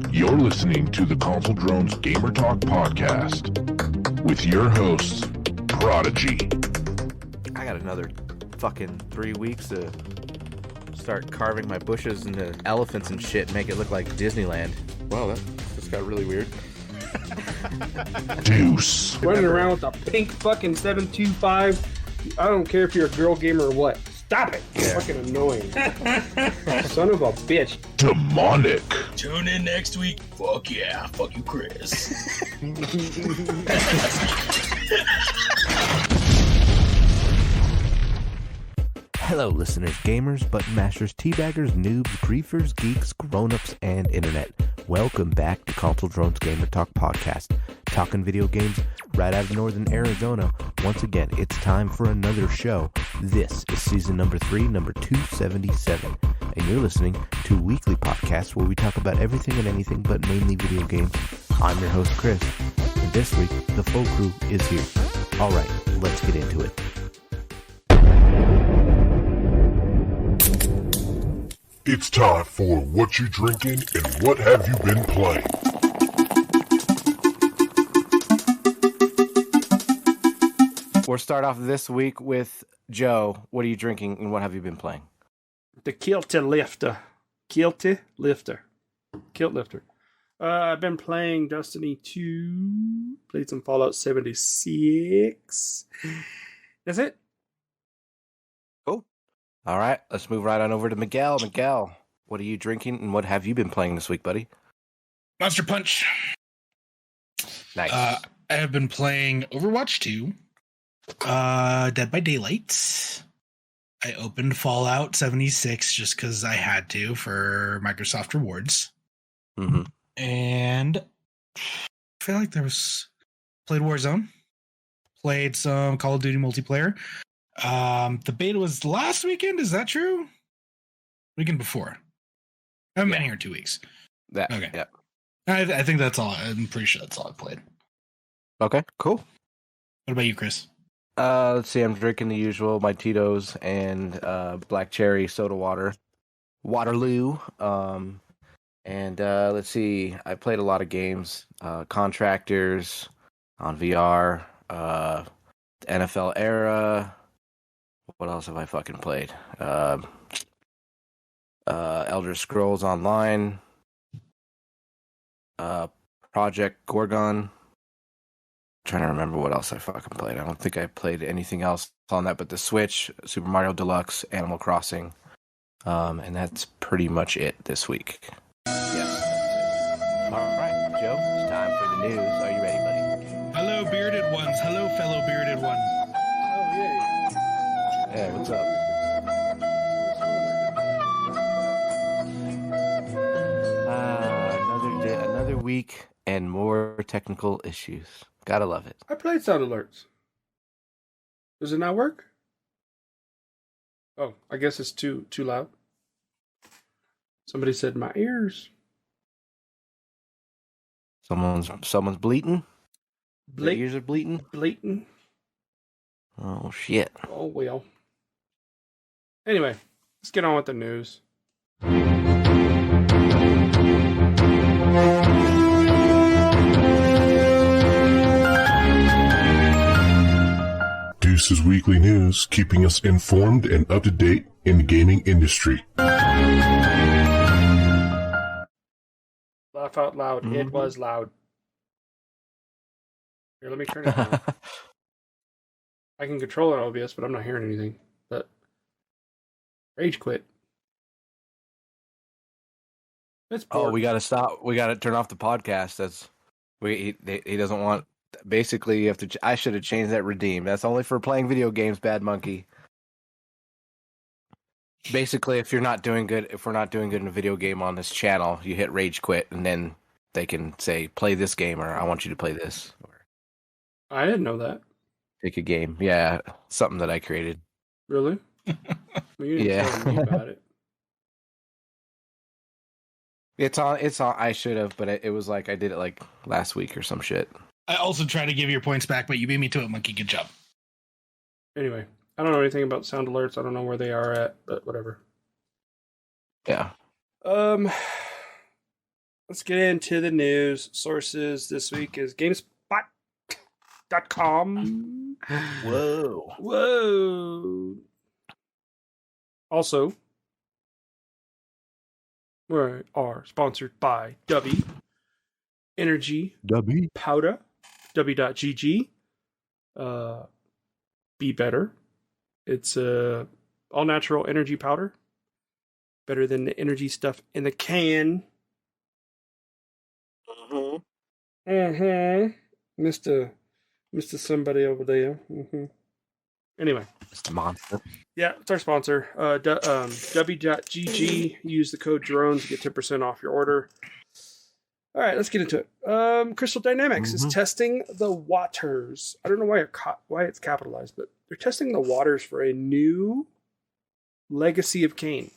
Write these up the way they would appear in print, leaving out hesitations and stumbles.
You're listening to the Console Drones Gamer Talk podcast with your hosts, Prodigy. I got another fucking 3 weeks to start carving my bushes into elephants and shit and make it look like Disneyland. Wow, that just got really weird. Deuce. Running around with a pink fucking 725. I don't care if you're a girl gamer or what. Stop it! It's fucking annoying. Son of a bitch. Demonic. Tune in next week. Fuck yeah. Fuck you, Chris. Hello, listeners, gamers, button mashers, teabaggers, noobs, griefers, geeks, grown-ups, and internet. Welcome back to Console Drones Gamer Talk podcast. Talking video games right out of northern Arizona. Once again, it's time for another show. This is season number 3, number 277. And you're listening to a weekly podcast where we talk about everything and anything but mainly video games. I'm your host, Chris. And this week, the full crew is here. All right, let's get into it. It's time for What You Drinking and What Have You Been Playing. We'll start off this week with Joe. What are you drinking and what have you been playing? The Kilt Lifter. Kilt Lifter. I've been playing Destiny 2. Played some Fallout 76. That's it. Cool. All right, let's move right on over to Miguel. Miguel, what are you drinking and what have you been playing this week, buddy? Monster Punch. Nice. I have been playing Overwatch 2, Dead by Daylight. I opened Fallout 76 just because I had to for Microsoft Rewards. Mm-hmm. And I feel like played Warzone, played some Call of Duty multiplayer. The beta was last weekend, is that true? Weekend before. I haven't been here 2 weeks. Okay. Yeah. I think that's all. I'm pretty sure that's all I played. Okay, cool. What about you, Chris? Let's see, I'm drinking the usual, my Tito's and black cherry soda water. Waterloo. And let's see, I played a lot of games. Contractors on VR, NFL Era. What else have I fucking played? Elder Scrolls Online. Project Gorgon. Trying to remember what else I fucking played. I don't think I played anything else on that but the Switch, Super Mario Deluxe, Animal Crossing. And that's pretty much it this week. Yes. All right, Joe, it's time for the news. Are you ready, buddy? Hello, bearded ones. Hello, fellow bearded one. Oh, yeah. Hey, what's up? Another week and more technical issues. Gotta love it. I played Sound Alerts. Does it not work? Oh, I guess it's too loud. Somebody said my ears. Someone's bleating. Their ears are bleating. Bleating. Oh shit. Oh well. Anyway, let's get on with the news. Deuce's Weekly News, keeping us informed and up to date in the gaming industry. Laugh out loud. Mm-hmm. It was loud. Here, let me turn it down. I can control it, OBS, but I'm not hearing anything. But rage quit. It's bored. Oh, we gotta stop. We gotta turn off the podcast. He doesn't want. Basically, you have to. I should have changed that. Redeem. That's only for playing video games. Bad monkey. Basically, if we're not doing good in a video game on this channel, you hit rage quit, and then they can say, "Play this game," or "I want you to play this." Or I didn't know that. pick a game. Yeah, something that I created. Really? Well, you didn't tell me about it. It's on. I should have, but it was like I did it like last week or some shit. I also tried to give your points back, but you beat me to it, monkey. Good job. Anyway, I don't know anything about sound alerts. I don't know where they are at, but whatever. Yeah. I let's get into the news. Sources this week is GameSpot.com. Whoa. Whoa. Also, we are sponsored by W Energy W. Powder, W.GG. Be better. It's all natural energy powder. Better than the energy stuff in the can. Mr. Somebody over there. Anyway. Mr. Monster. Yeah, it's our sponsor. W.GG. Use the code Jerome to get 10% off your order. All right, let's get into it. Crystal Dynamics is testing the waters. I don't know why it's capitalized, but they're testing the waters for a new Legacy of Kain.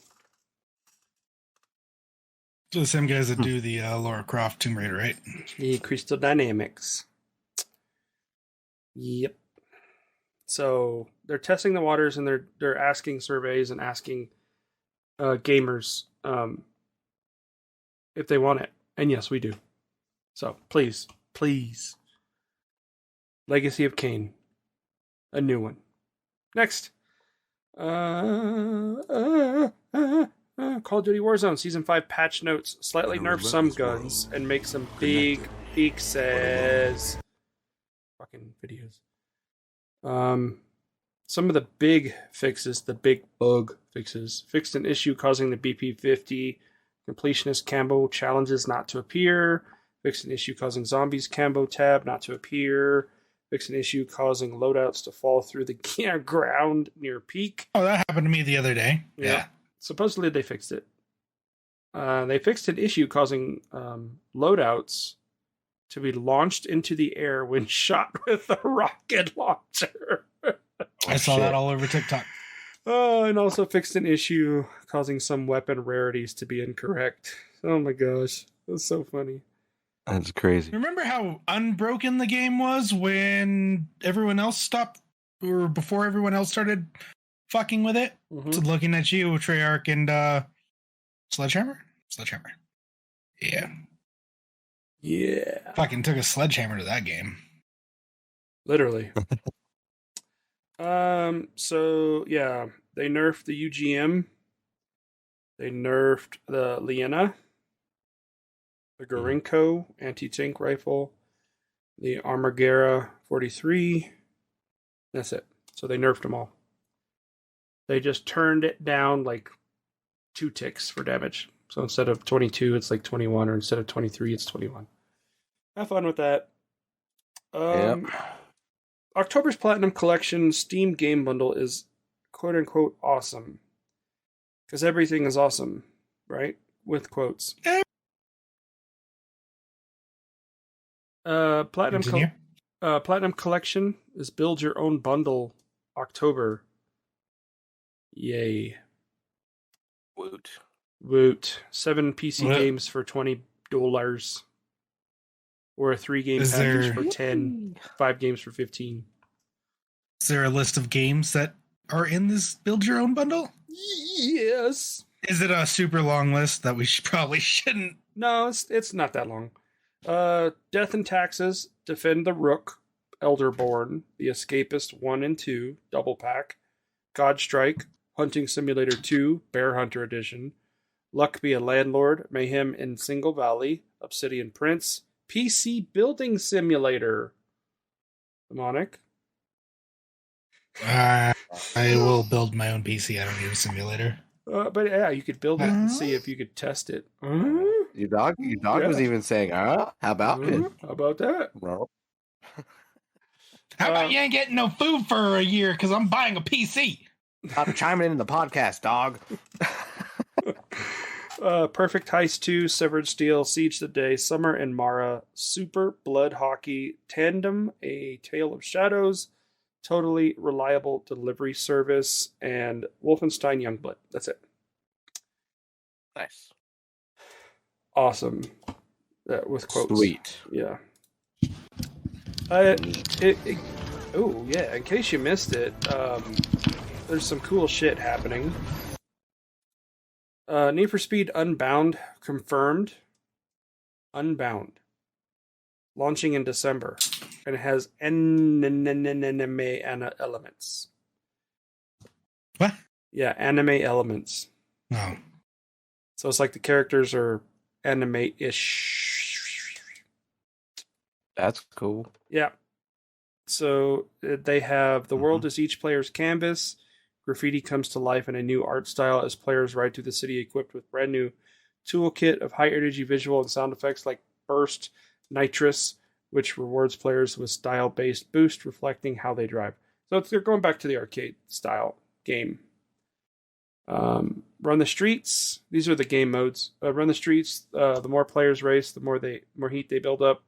So the same guys that do the Lara Croft Tomb Raider, right? The Crystal Dynamics. Yep. So they're testing the waters, and they're asking surveys and asking gamers if they want it. And yes, we do. So please. Legacy of Kain. A new one. Next. Call of Duty Warzone Season 5 patch notes. Slightly nerf some guns and make some big fixes. Fucking videos. Some of the big fixes, the big bug fixes. Fixed an issue causing the BP-50 completionist combo challenges not to appear. Fixed an issue causing zombies combo tab not to appear. Fixed an issue causing loadouts to fall through the ground near peak. Oh, that happened to me the other day. Yeah. Supposedly they fixed it. They fixed an issue causing loadouts to be launched into the air when shot with a rocket launcher. I saw that all over TikTok. And also fixed an issue causing some weapon rarities to be incorrect. Oh my gosh. That's so funny. That's crazy. Remember how unbroken the game was when everyone else stopped, or before everyone else started fucking with it? So looking at you, Treyarch and Sledgehammer? Yeah. Yeah. Fucking took a sledgehammer to that game. Literally. So yeah, they nerfed the UGM. They nerfed the Liena, the Gorenko anti-tank rifle, the Armagera 43. That's it. So they nerfed them all. They just turned it down like 2 ticks for damage. So instead of 22, it's like 21, or instead of 23, it's 21. Have fun with that. October's Platinum Collection Steam Game Bundle is quote-unquote awesome. Because everything is awesome, right? With quotes. Platinum Collection is Build Your Own Bundle October. Yay. Woot. 7 PC games for $20. Or a 3-game package for 10. 5 games for 15. Is there a list of games that are in this Build Your Own bundle? Yes. Is it a super long list that we probably shouldn't? No, it's not that long. Death and Taxes, Defend the Rook, Elderborn, The Escapist 1 and 2, double pack, Godstrike, Hunting Simulator 2, Bear Hunter Edition, Luck Be a Landlord, Mayhem in Single Valley, Obsidian Prince, PC Building Simulator. Demonic. I will build my own PC. I don't need a simulator. But yeah, you could build it and see if you could test it. Your dog was even saying, how about it? How about that? Well, how about you ain't getting no food for a year because I'm buying a PC? Stop chiming in the podcast, dog. Perfect Heist 2, Severed Steel, Siege the Day, Summer and Mara, Super Blood Hockey, Tandem, A Tale of Shadows, Totally Reliable Delivery Service, and Wolfenstein Youngblood. That's it. Nice. Awesome. With quotes. Sweet. Yeah. Oh, yeah, in case you missed it, there's some cool shit happening. Need for Speed Unbound confirmed. Unbound, launching in December, and it has anime elements. What? Yeah, anime elements. Oh. So it's like the characters are anime-ish. That's cool. Yeah. So they have the world is each player's canvas. Graffiti comes to life in a new art style as players ride through the city equipped with brand new toolkit of high energy visual and sound effects like burst, nitrous, which rewards players with style-based boost reflecting how they drive. So they're going back to the arcade style game. Run the streets. These are the game modes. Run the streets. The more players race, the more heat they build up.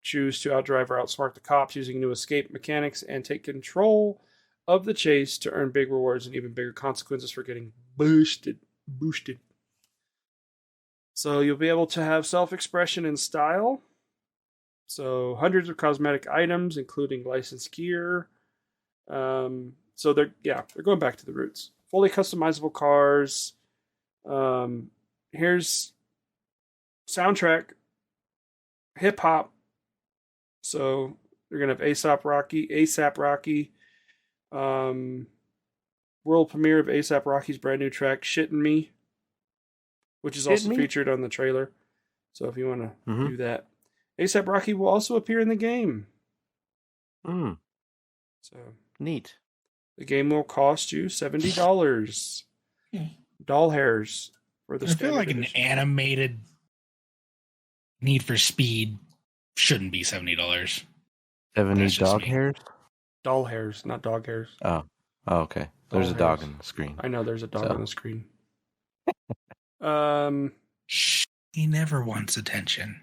Choose to outdrive or outsmart the cops using new escape mechanics and take control of the chase to earn big rewards and even bigger consequences for getting boosted. So you'll be able to have self-expression and style. So hundreds of cosmetic items, including licensed gear. So they're going back to the roots. Fully customizable cars. Here's soundtrack, hip hop. So they're gonna have ASAP Rocky, world premiere of ASAP Rocky's brand new track "Shittin' Me," which is also featured on the trailer. So if you want to do that, ASAP Rocky will also appear in the game. So neat. The game will cost you $70. Doll hairs for the. I feel like an animated Need for Speed shouldn't be $70. 70 dog hairs? Doll hairs, not dog hairs. Oh, okay. There's a dog on the screen. I know there's a dog on the screen. He never wants attention.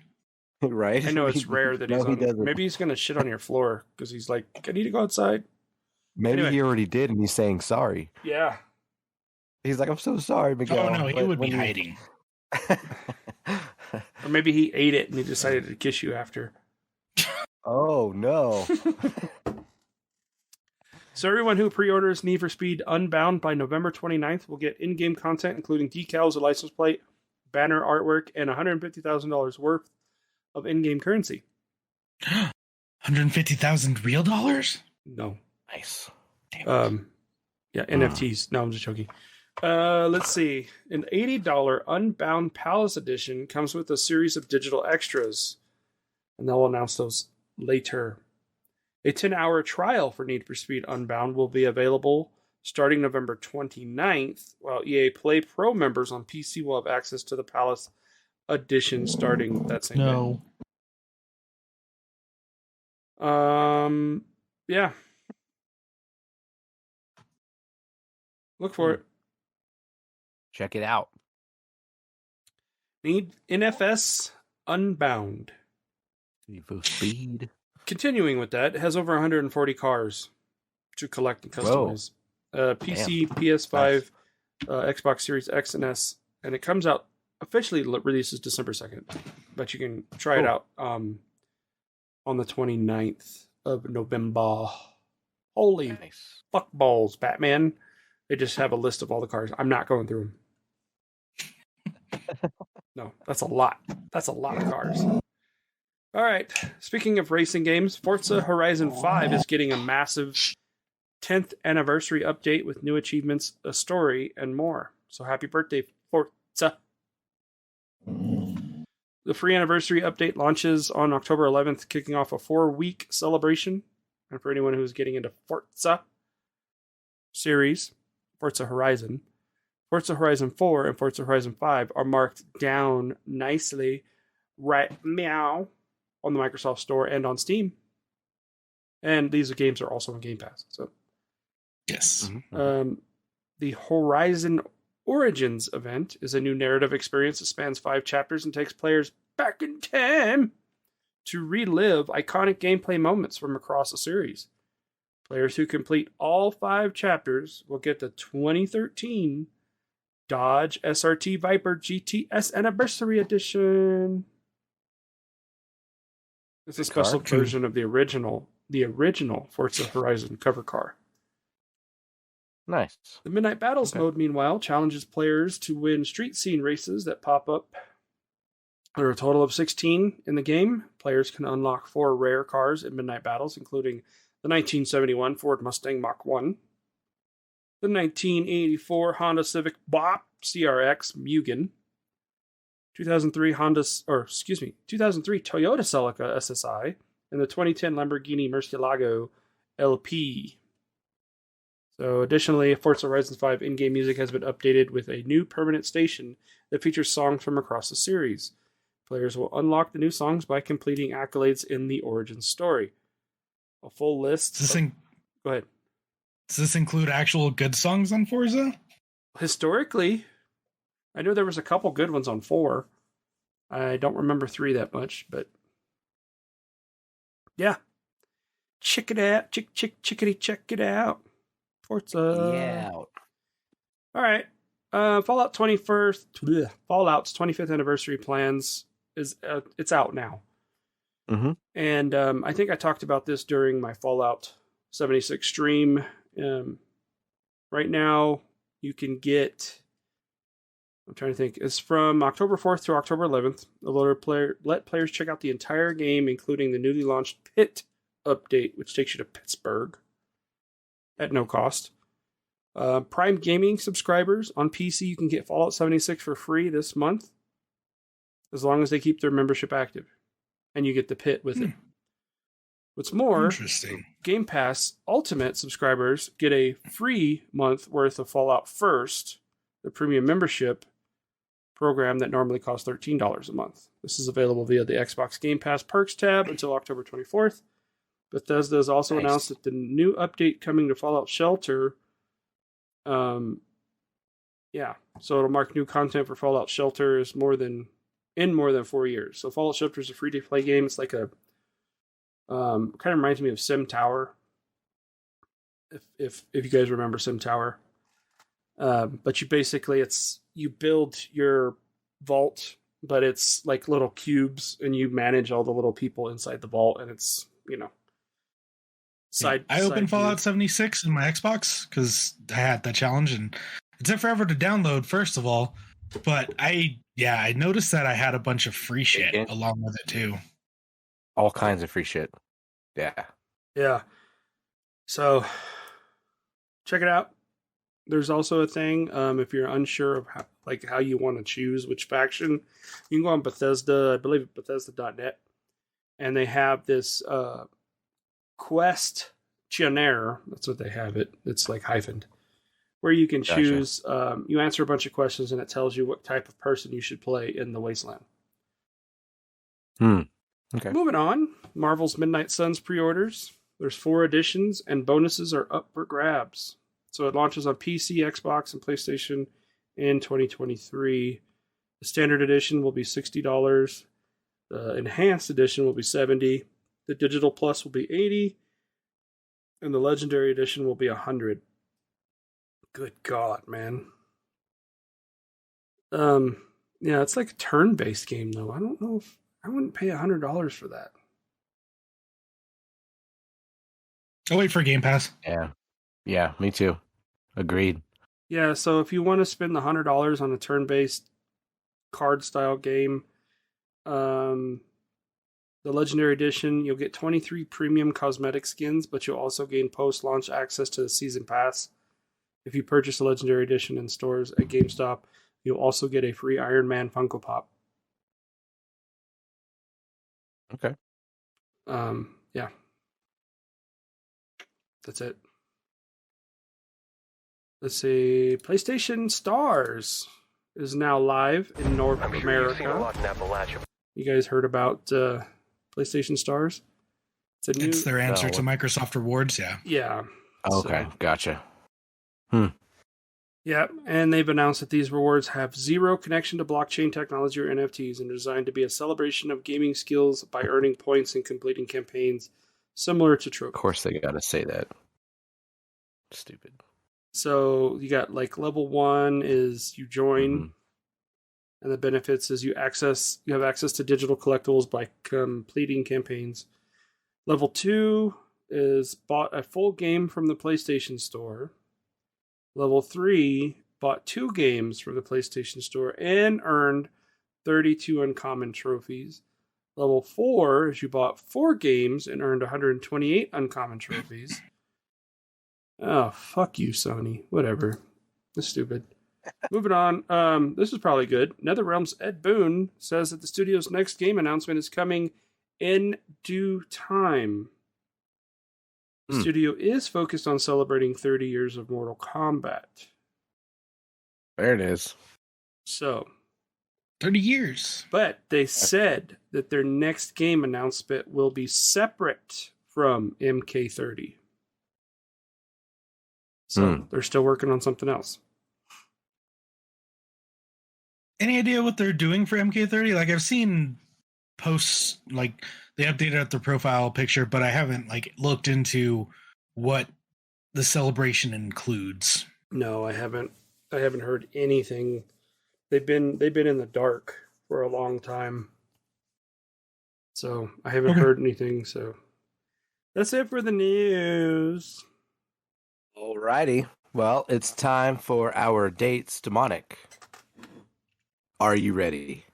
Right? I know it's rare that he's on. Maybe he's gonna shit on your floor because he's like, I need to go outside. Maybe he already did, and he's saying sorry. Yeah. He's like, I'm so sorry, Miguel. Oh no, he would be hiding. Or maybe he ate it and he decided to kiss you after. Oh no. So everyone who pre-orders Need for Speed Unbound by November 29th will get in-game content, including decals, a license plate, banner artwork, and $150,000 worth of in-game currency. 150,000 real dollars? No. Nice. Yeah, NFTs. No, I'm just joking. Let's see. An $80 Unbound Palace Edition comes with a series of digital extras, and they'll announce those later. A 10-hour trial for Need for Speed Unbound will be available starting November 29th, while EA Play Pro members on PC will have access to the Palace Edition starting that same day. Yeah. Look for it. Check it out. Need NFS Unbound. Need for Speed. Continuing with that, it has over 140 cars to collect and customize. PC, PS5, Xbox Series X and S, and it comes out officially releases December 2nd, but you can try it out on the 29th of November. Holy fuck balls, Batman. They just have a list of all the cars. I'm not going through them. No, that's a lot. That's a lot of cars. All right. Speaking of racing games, Forza Horizon 5 is getting a massive 10th anniversary update with new achievements, a story, and more. So happy birthday, Forza. The free anniversary update launches on October 11th, kicking off a 4-week celebration. And for anyone who's getting into Forza series, Forza Horizon 4 and Forza Horizon 5 are marked down nicely right meow on the Microsoft Store and on Steam. And these games are also on Game Pass. So yes. The Horizon Origins event is a new narrative experience that spans 5 chapters and takes players back in time to relive iconic gameplay moments from across the series. Players who complete all 5 chapters will get the 2013 Dodge SRT Viper GTS Anniversary Edition. It's a special version of the original Forza Horizon cover car. Nice. The Midnight Battles mode, meanwhile, challenges players to win street scene races that pop up There are a total of 16 in the game. Players can unlock 4 rare cars in Midnight Battles, including the 1971 Ford Mustang Mach 1, the 1984 Honda Civic Bop CRX Mugen, 2003 Toyota Celica SSI, and the 2010 Lamborghini Murcielago LP. So, additionally, Forza Horizon 5 in-game music has been updated with a new permanent station that features songs from across the series. Players will unlock the new songs by completing accolades in the origin story. A full list. Go ahead. Does this include actual good songs on Forza? Historically, I know there was a couple good ones on 4. I don't remember 3 that much, but yeah. Check it out. Chickity, check it out. Forza. Yeah. All right. Fallout's 25th anniversary plans is it's out now. Mm-hmm. And I think I talked about this during my Fallout 76 stream. Right now, you can get, I'm trying to think, it's from October 4th to October 11th. Let players check out the entire game, including the newly launched Pit update, which takes you to Pittsburgh at no cost. Prime Gaming subscribers on PC, you can get Fallout 76 for free this month, as long as they keep their membership active, and you get the Pit with it. What's more, Interesting. Game Pass Ultimate subscribers get a free month worth of Fallout First, the premium membership program that normally costs $13 a month. This is available via the Xbox Game Pass Perks tab until October 24th. Bethesda has also announced that the new update coming to Fallout Shelter, so it'll mark new content for Fallout Shelter is more than 4 years. So Fallout Shelter is a free-to-play game. It's like a kind of reminds me of Sim Tower, if you guys remember Sim Tower. But you build your vault, but it's like little cubes, and you manage all the little people inside the vault, and it's I opened Fallout 76 in my Xbox because I had that challenge, and it took forever to download, first of all. But I noticed that I had a bunch of free shit along with it too. All kinds of free shit. Yeah. Yeah. So check it out. There's also a thing, if you're unsure of how you want to choose which faction, you can go on Bethesda, I believe Bethesda.net, and they have this questionnaire. That's what they have it. It's like hyphened, where you can choose. You answer a bunch of questions, and it tells you what type of person you should play in the Wasteland. Okay. Moving on, Marvel's Midnight Suns pre-orders. There's 4 editions, and bonuses are up for grabs. So it launches on PC, Xbox, and PlayStation in 2023. The standard edition will be $60. The enhanced edition will be $70. The digital plus will be $80. And the legendary edition will be $100. Good God, man. Yeah, it's like a turn-based game, though. I don't know if I wouldn't pay $100 for that. I'll wait for Game Pass. Yeah, me too. Agreed. Yeah, so if you want to spend the $100 on a turn-based card-style game, the Legendary Edition, you'll get 23 premium cosmetic skins, but you'll also gain post-launch access to the Season Pass. If you purchase the Legendary Edition in stores at GameStop, you'll also get a free Iron Man Funko Pop. Okay. Yeah. That's it. Let's see. PlayStation Stars is now live in North America. You guys heard about PlayStation Stars? It's their answer to Microsoft Rewards, yeah. Yeah. Okay, gotcha. Yeah, and they've announced that these rewards have zero connection to blockchain technology or NFTs and are designed to be a celebration of gaming skills by earning points and completing campaigns similar to trophies. Of course they gotta say that. Stupid. So you got like level 1 is you join, and the benefits is you have access to digital collectibles by completing campaigns. Level 2 is bought a full game from the PlayStation Store. Level 3 bought 2 games from the PlayStation Store and earned 32 uncommon trophies. Level 4 is you bought 4 games and earned 128 uncommon trophies. Oh, fuck you, Sony. Whatever. That's stupid. Moving on. This is probably good. NetherRealm's Ed Boon says that the studio's next game announcement is coming in due time. The studio is focused on celebrating 30 years of Mortal Kombat. There it is. So, 30 years. but they said that their next game announcement will be separate from MK30. So they're still working on something else. Any idea what they're doing for MK30? Like, I've seen posts, like, they updated their profile picture, but I haven't, like, looked into what the celebration includes. No, I haven't heard anything. They've been in the dark for a long time. So I haven't heard anything, so that's it for the news. Alrighty. Well, it's time for our dates demonic. Are you ready?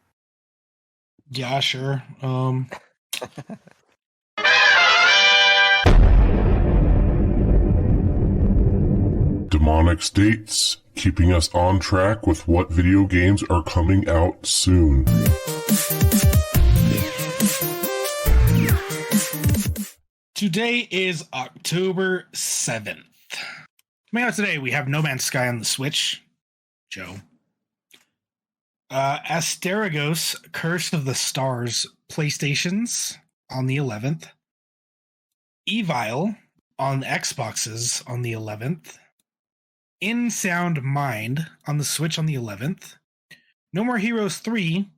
Yeah, sure. Demonic's dates, keeping us on track with what video games are coming out soon. Today is October 7th. Coming out today, we have No Man's Sky on the Switch. Joe. Asterigos, Curse of the Stars, PlayStations on the 11th. Evil on Xboxes on the 11th. In Sound Mind on the Switch on the 11th. No More Heroes 3,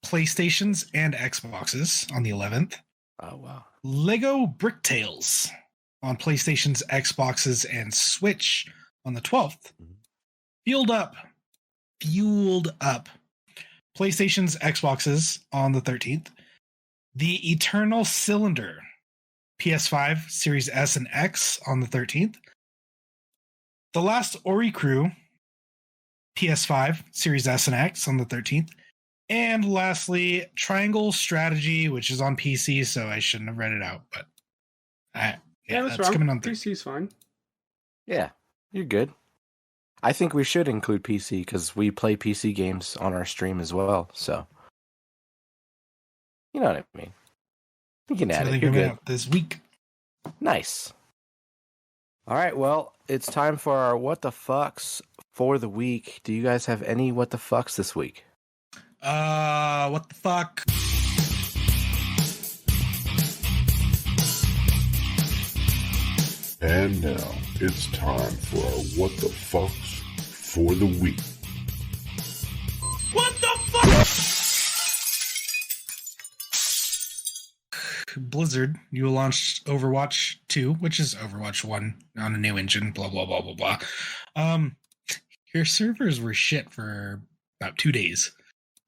PlayStations and Xboxes on the 11th. Oh, wow. Lego Brick Tales on PlayStations, Xboxes, and Switch on the 12th. Fueled Up, PlayStations, Xboxes on the 13th. The Eternal Cylinder, PS5, Series S and X on the 13th. The Last Ori Crew, PS5, Series S and X on the 13th. And lastly, Triangle Strategy, which is on PC, so I shouldn't have read it out, but that's wrong. coming on PC's fine. Yeah, you're good. I think we should include PC because we play PC games on our stream as well. So, you know what I mean. We can add it. You're good. This week. Nice. All right. Well, it's time for our what the fucks for the week. Do you guys have any what the fucks this week? What the fuck? And now it's time for our What the Fucks for the week. What the fuck? Blizzard, you launched Overwatch 2, which is Overwatch 1 on a new engine, blah, blah, blah, blah, blah. Your servers were shit for about 2 days.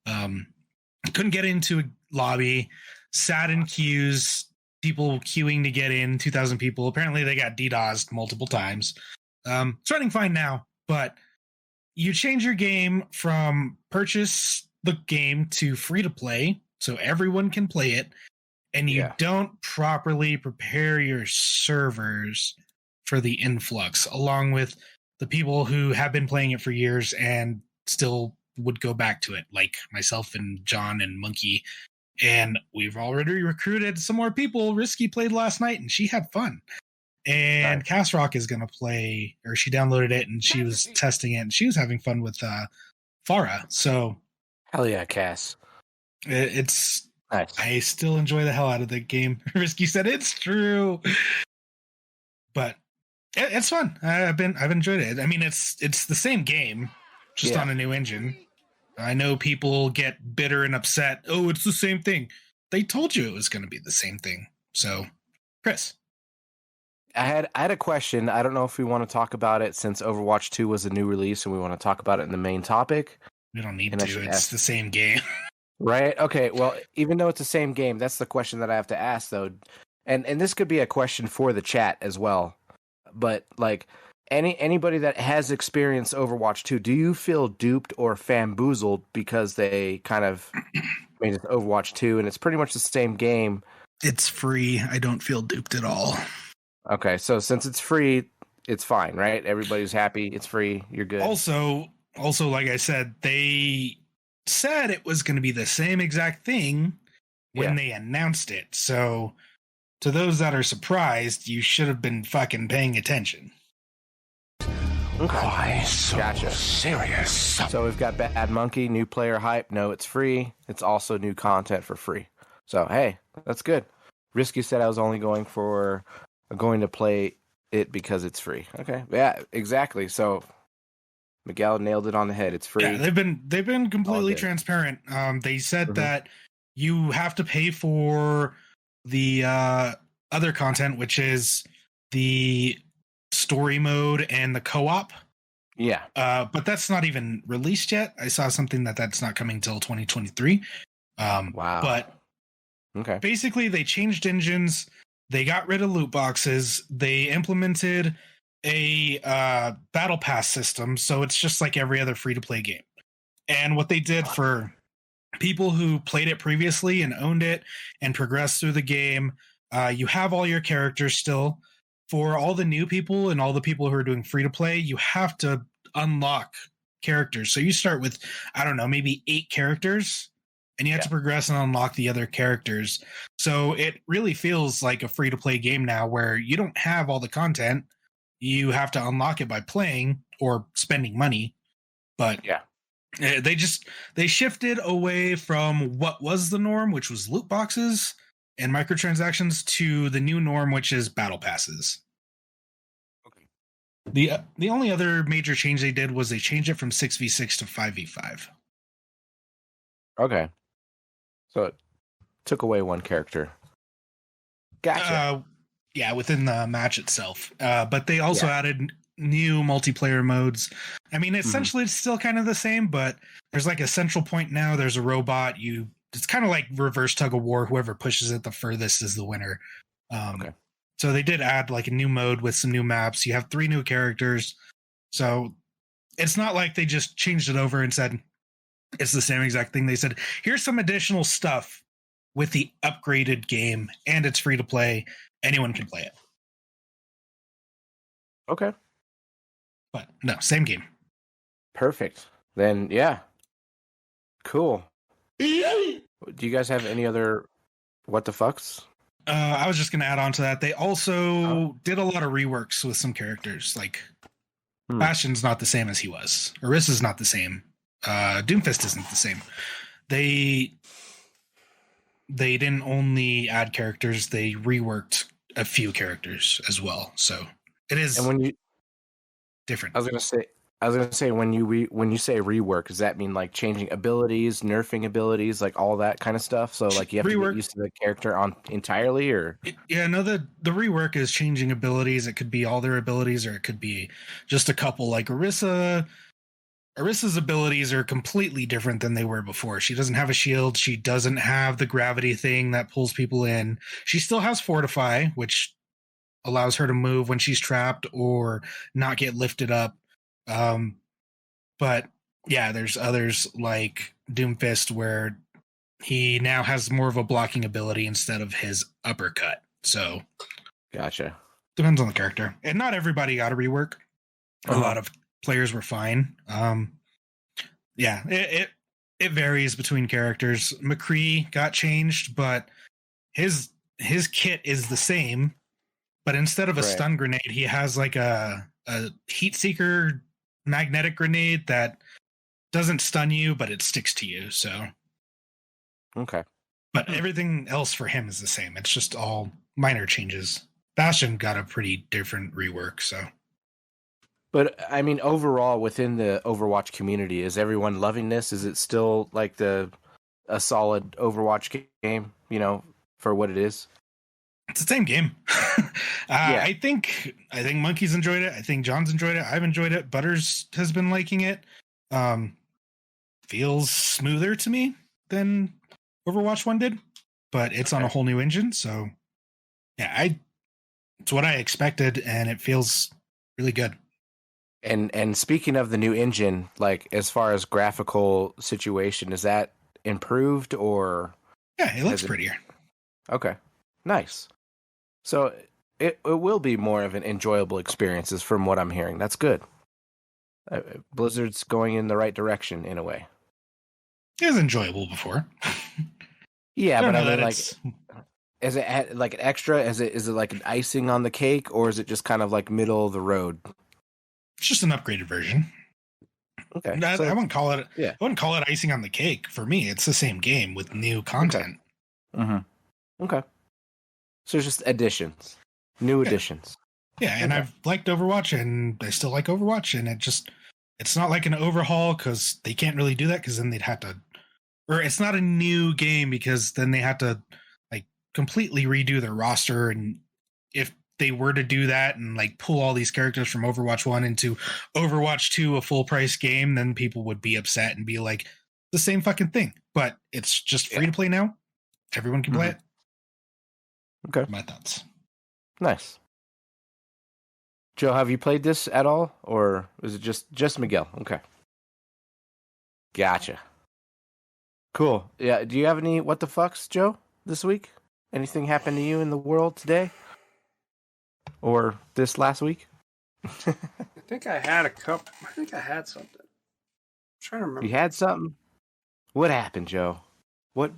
Couldn't get into a lobby, sat in queues, people queuing to get in, 2,000 people. Apparently they got DDoSed multiple times. It's running fine now, but you change your game from purchase the game to free to play so everyone can play it, and you don't properly prepare your servers for the influx, along with the people who have been playing it for years and still would go back to it, like myself and John and Monkey. And we've already recruited some more people. Risky played last night and she had fun. And Cass Rock is going to play, or she downloaded it and she was testing it and she was having fun with Farah. So hell yeah, Cass. It's nice. I still enjoy the hell out of the game. Risky said it's true, but it's fun. I've enjoyed it. I mean, it's the same game, just on a new engine. I know people get bitter and upset. Oh, it's the same thing. They told you it was going to be the same thing. So, Chris, I had a question. I don't know if we want to talk about it since Overwatch 2 was a new release and we want to talk about it in the main topic. We don't need to. It's the same game. Right? Okay. Well, even though it's the same game, that's the question that I have to ask, though. And this could be a question for the chat as well. But, like, Anybody that has experienced Overwatch 2, do you feel duped or bamboozled because they kind of made it Overwatch 2 and it's pretty much the same game? It's free. I don't feel duped at all. Okay, so since it's free, it's fine, right? Everybody's happy. It's free. You're good. Also, like I said, they said it was going to be the same exact thing when they announced it. So to those that are surprised, you should have been fucking paying attention. Okay. Why so Gotcha. serious? So we've got Bad Monkey, new player hype. No, it's free. It's also new content for free. So, hey, that's good. Risky said I was only going to play it because it's free. Okay. Yeah, exactly. So Miguel nailed it on the head. It's free. Yeah, they've been completely good. transparent. They said Mhm. that you have to pay for the other content, which is the story mode and the co-op. Yeah. But that's not even released yet. I saw something that's not coming till 2023. Wow. But Okay. basically, they changed engines. They got rid of loot boxes. They implemented a battle pass system, so it's just like every other free-to-play game. And what they did for people who played it previously and owned it and progressed through the game, you have all your characters still. For all the new people and all the people who are doing free-to-play, you have to unlock characters. So you start with, I don't know, maybe 8 characters, and you have to progress and unlock the other characters. So it really feels like a free-to-play game now where you don't have all the content. You have to unlock it by playing or spending money. But Yeah. they shifted away from what was the norm, which was loot boxes and microtransactions, to the new norm, which is battle passes. Okay. The only other major change they did was they changed it from 6v6 to 5v5. Okay. So it took away one character. Gotcha. Yeah, within the match itself. But they also added new multiplayer modes. I mean, essentially it's still kind of the same, but there's like a central point now. There's a robot. It's kind of like reverse tug of war. Whoever pushes it the furthest is the winner. Okay. So they did add like a new mode with some new maps. You have 3 new characters. So it's not like they just changed it over and said it's the same exact thing. They said, here's some additional stuff with the upgraded game, and it's free to play. Anyone can play it. Okay. But no, same game. Perfect. Then, yeah. Cool. Do you guys have any other what the fucks? I was just going to add on to that. They also did a lot of reworks with some characters. Like, Bastion's not the same as he was. Orissa's not the same. Doomfist isn't the same. They didn't only add characters, they reworked a few characters as well. So it is different. I was gonna say when you say rework, does that mean like changing abilities, nerfing abilities, like all that kind of stuff? So like you have to get used to the character entirely, or the rework is changing abilities. It could be all their abilities, or it could be just a couple. Like Orissa's abilities are completely different than they were before. She doesn't have a shield. She doesn't have the gravity thing that pulls people in. She still has Fortify, which allows her to move when she's trapped or not get lifted up. But yeah, there's others like Doomfist where he now has more of a blocking ability instead of his uppercut. So gotcha. Depends on the character. And not everybody got a rework. A lot of players were fine. Yeah, it varies between characters. McCree got changed, but his kit is the same, but instead of a stun grenade, he has like a heat seeker magnetic grenade that doesn't stun you, but it sticks to you. So okay. But everything else for him is the same. It's just all minor changes. Bastion got a pretty different rework, so. But I mean, overall, within the Overwatch community, is everyone loving this? Is it still like a solid Overwatch game? You know, for what it is. It's the same game. Yeah. I think Monkey's enjoyed it. I think John's enjoyed it. I've enjoyed it. Butters has been liking it. Feels smoother to me than Overwatch 1 did, but it's on a whole new engine. So yeah, it's what I expected, and it feels really good. And speaking of the new engine, like as far as graphical situation, is that improved or Yeah, it looks has it? prettier. Okay, nice. So it will be more of an enjoyable experience, is from what I'm hearing. That's good. Blizzard's going in the right direction in a way. It was enjoyable before. Yeah, I don't but I know mean, that like, it's is it like an extra? Is it like an icing on the cake, or is it just kind of like middle of the road? it's just an upgraded version. Okay, I so wouldn't call it. yeah, I wouldn't call it icing on the cake. For me, it's the same game with new content. okay. So it's just additions, new additions. Yeah, and Okay. I've liked Overwatch, and I still like Overwatch, and it's not like an overhaul because they can't really do that because then they'd have to, or it's not a new game because then they have to like completely redo their roster, and if they were to do that and like pull all these characters from Overwatch 1 into Overwatch 2, a full price game, then people would be upset and be like, the same fucking thing. But it's just free to play now. Everyone can play it. Okay, My thoughts. nice. Joe, have you played this at all, or is it just Miguel? Okay, gotcha. Cool. Yeah. Do you have any what the fucks, Joe, this week? Anything happened to you in the world today, or this last week? I think I had a cup. I think I had something. I'm trying to remember. You had something? What happened, Joe? What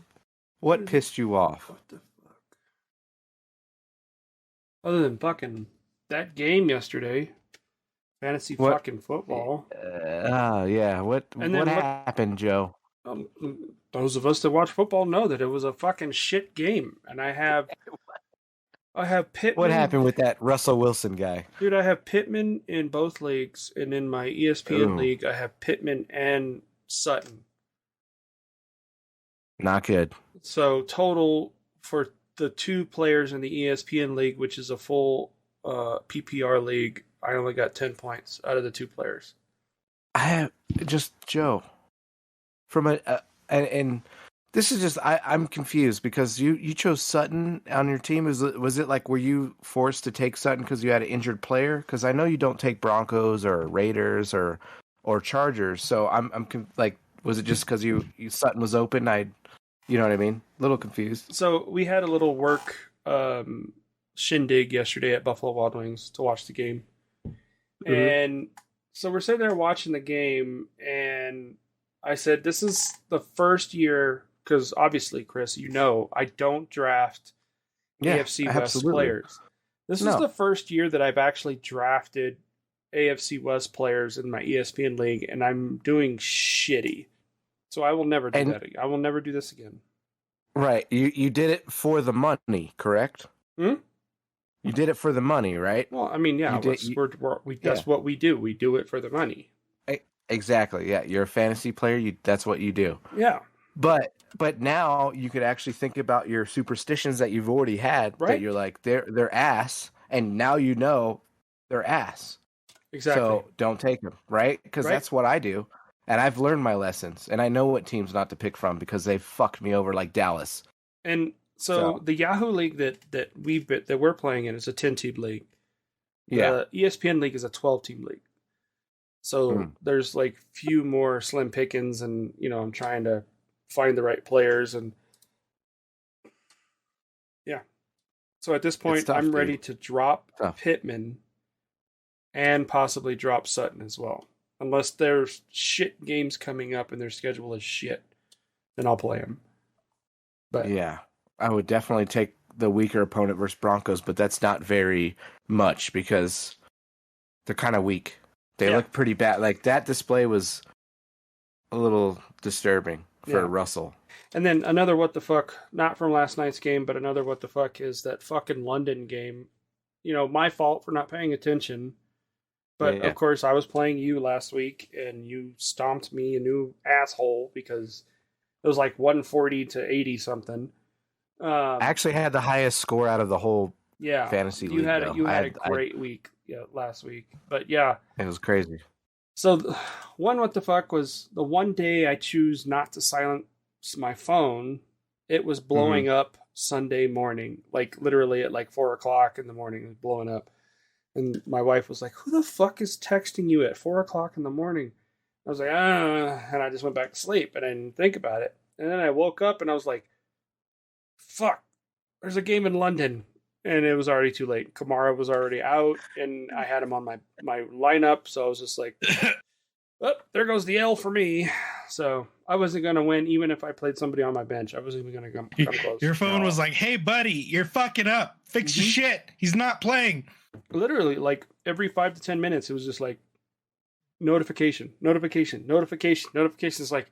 pissed you off? What the fuck? Other than fucking that game yesterday, fantasy What? fucking football. Yeah. What And then what- happened, Joe? Those of us that watch football know that it was a fucking shit game, and I have Pittman. What happened with that Russell Wilson guy? Dude, I have Pittman in both leagues, and in my ESPN Ooh. league, I have Pittman and Sutton. Not good. So total for the two players in the ESPN league, which is a full PPR league, I only got 10 points out of the two players. I have just Joe from and this is just I'm confused because you chose Sutton on your team. Was it like, were you forced to take Sutton because you had an injured player? Because I know you don't take Broncos or Raiders or Chargers. So I'm like, was it just because you Sutton was open? You know what I mean? A little confused. So we had a little work shindig yesterday at Buffalo Wild Wings to watch the game. Mm-hmm. And so we're sitting there watching the game, and I said, this is the first year, because obviously, Chris, you know, I don't draft AFC West absolutely. players. This is the first year that I've actually drafted AFC West players in my ESPN league, and I'm doing shitty. So I will never do that again. I will never do this again. Right. You did it for the money, correct? Hmm? You did it for the money, right? Well, I mean, yeah, that's what we do. We do it for the money. Exactly. Yeah, you're a fantasy player. That's what you do. Yeah. But now you could actually think about your superstitions that you've already had. Right. That you're like they're ass, and now you know they're ass. Exactly. So don't take them, right? Because that's what I do, and I've learned my lessons, and I know what teams not to pick from because they fucked me over like Dallas. And so the Yahoo league that we're playing in is a 10-team league. Yeah. The ESPN league is a 12-team league. So there's like few more slim pickings, and I'm trying to find the right players, and yeah. So at this point, tough, I'm dude. ready to drop Tough. Pittman and possibly drop Sutton as well. Unless there's shit games coming up and their schedule is shit, then I'll play them. But yeah, I would definitely take the weaker opponent versus Broncos, but that's not very much because they're kind of weak. They look pretty bad. Like, that display was a little disturbing for Russell. And then another what the fuck, not from last night's game, but another what the fuck is that fucking London game. My fault for not paying attention. But of course, I was playing you last week, and you stomped me a new asshole because it was like 140 to 80 something. I actually had the highest score out of the whole fantasy league. You had a great week last week. But yeah. It was crazy. So one what the fuck was the one day I choose not to silence my phone, it was blowing up Sunday morning. Like literally at like 4:00 in the morning, it was blowing up. And my wife was like, "Who the fuck is texting you at 4:00 in the morning?" I was like, "Ah," and I just went back to sleep and I didn't think about it. And then I woke up and I was like, "Fuck, there's a game in London," and it was already too late. Kamara was already out, and I had him on my lineup, so I was just like, "Oh, there goes the L for me." So I wasn't gonna win, even if I played somebody on my bench. I wasn't even gonna come close. Your phone was like, "Hey, buddy, you're fucking up. Fix your shit. He's not playing." Literally, like every 5 to 10 minutes, it was just like notification. It's like,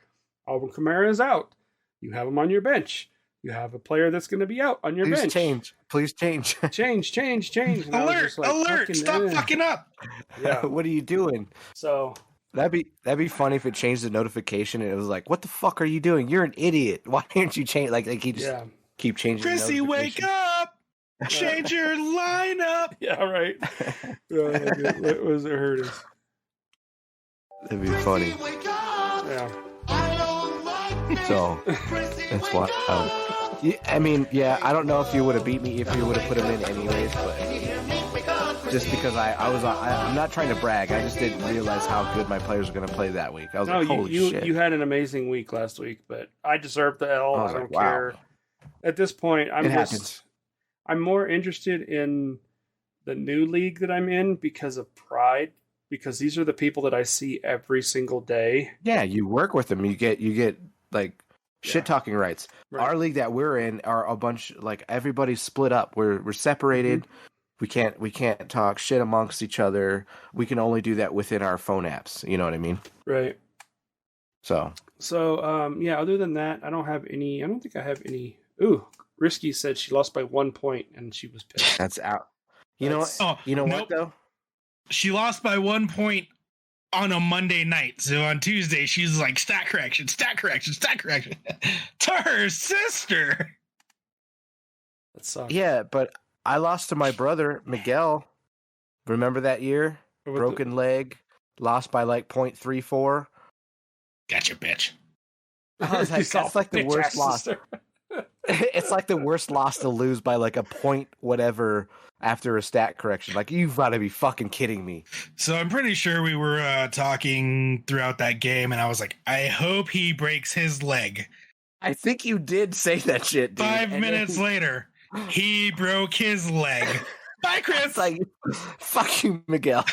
Alvin Kamara is out. You have him on your bench. You have a player that's going to be out on your bench. Please change. change. And Alert! Stop fucking up. Yeah. What are you doing? So that'd be funny if it changed the notification and it was like, "What the fuck are you doing? You're an idiot. Why didn't you change?" Like he just keep changing. Chrissy, wake up! Change your lineup. Yeah, right. What was it hurting? That'd be funny. Yeah. So that's why. I mean, yeah, I don't know if you would have beat me if you would have put him in anyways, but just because I'm not trying to brag. I just didn't realize how good my players are going to play that week. I was like, holy shit. You had an amazing week last week, but I deserve the L. I don't care. At this point, I'm more interested in the new league that I'm in because of pride, because these are the people that I see every single day. Yeah, you work with them. You get like shit talking rights. Right. Our league that we're in are a bunch, like, everybody's split up. We're separated. Mm-hmm. We can't talk shit amongst each other. We can only do that within our phone apps. You know what I mean? Right. So yeah, other than that, I don't think I have any. Ooh, Risky said she lost by 1 point and she was pissed. That's out. What though? She lost by 1 point on a Monday night. So on Tuesday, she's like, stat correction to her sister. That sucks. Yeah, but I lost to my brother, Miguel. Remember that year? Broken leg, lost by like 0.34. Gotcha, bitch. I was like, that's like the worst loss. It's like the worst loss to lose by like a point whatever after a stat correction. Like, you've got to be fucking kidding me. So I'm pretty sure we were talking throughout that game, and I was like, I hope he breaks his leg. I think you did say that shit, dude. 5 minutes later, he broke his leg. Bye, Chris. It's like, fuck you, Miguel.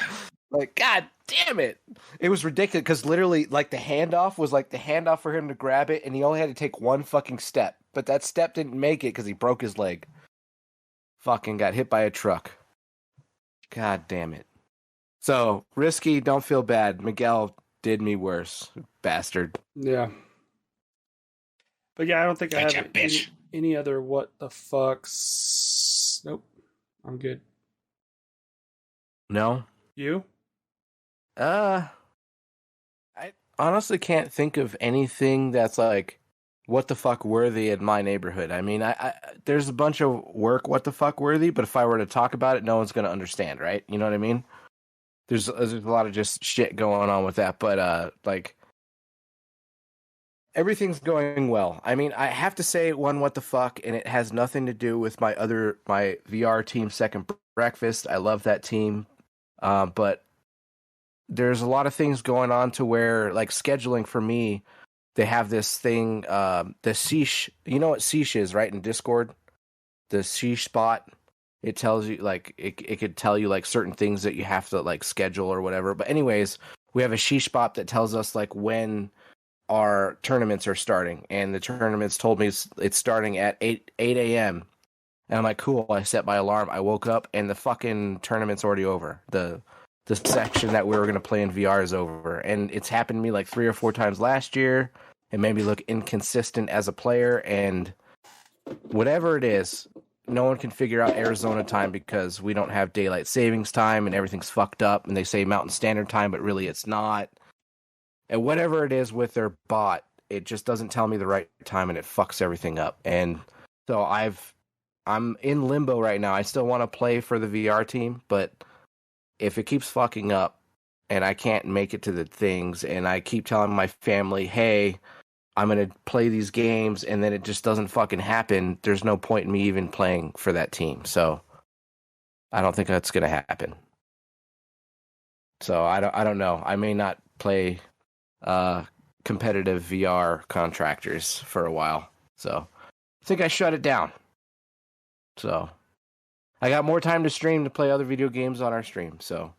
Like, god damn it. It was ridiculous because literally, like, the handoff was like the handoff for him to grab it, and he only had to take one fucking step. But that step didn't make it because he broke his leg. Fucking got hit by a truck. God damn it. So, Risky, don't feel bad. Miguel did me worse. Bastard. Yeah. But yeah, I don't think I have any other what the fucks. Nope. I'm good. No? You? I honestly can't think of anything that's like what the fuck worthy in my neighborhood. I mean, I there's a bunch of work what the fuck worthy, but if I were to talk about it, no one's going to understand, right? You know what I mean? There's a lot of just shit going on with that, but like everything's going well. I mean, I have to say one what the fuck, and it has nothing to do with my VR team Second Breakfast. I love that team. But there's a lot of things going on to where, like, scheduling for me, they have this thing, the Sheesh. You know what Sheesh is, right? In Discord, the Sheesh spot. It tells you, like, it could tell you, like, certain things that you have to, like, schedule or whatever. But anyways, we have a Sheesh spot that tells us, like, when our tournaments are starting. And the tournaments told me it's starting at 8 a.m. And I'm like, cool. I set my alarm. I woke up, and the fucking tournament's already over. The section that we were going to play in VR is over. And it's happened to me like 3 or 4 times last year. It made me look inconsistent as a player. And whatever it is, no one can figure out Arizona time because we don't have daylight savings time and everything's fucked up. And they say Mountain Standard Time, but really it's not. And whatever it is with their bot, it just doesn't tell me the right time and it fucks everything up. And so I'm in limbo right now. I still want to play for the VR team, but if it keeps fucking up and I can't make it to the things and I keep telling my family, hey, I'm going to play these games, and then it just doesn't fucking happen, there's no point in me even playing for that team. So I don't think that's going to happen. So I don't know. I may not play competitive VR contractors for a while. So I think I shut it down. So I got more time to stream to play other video games on our stream. So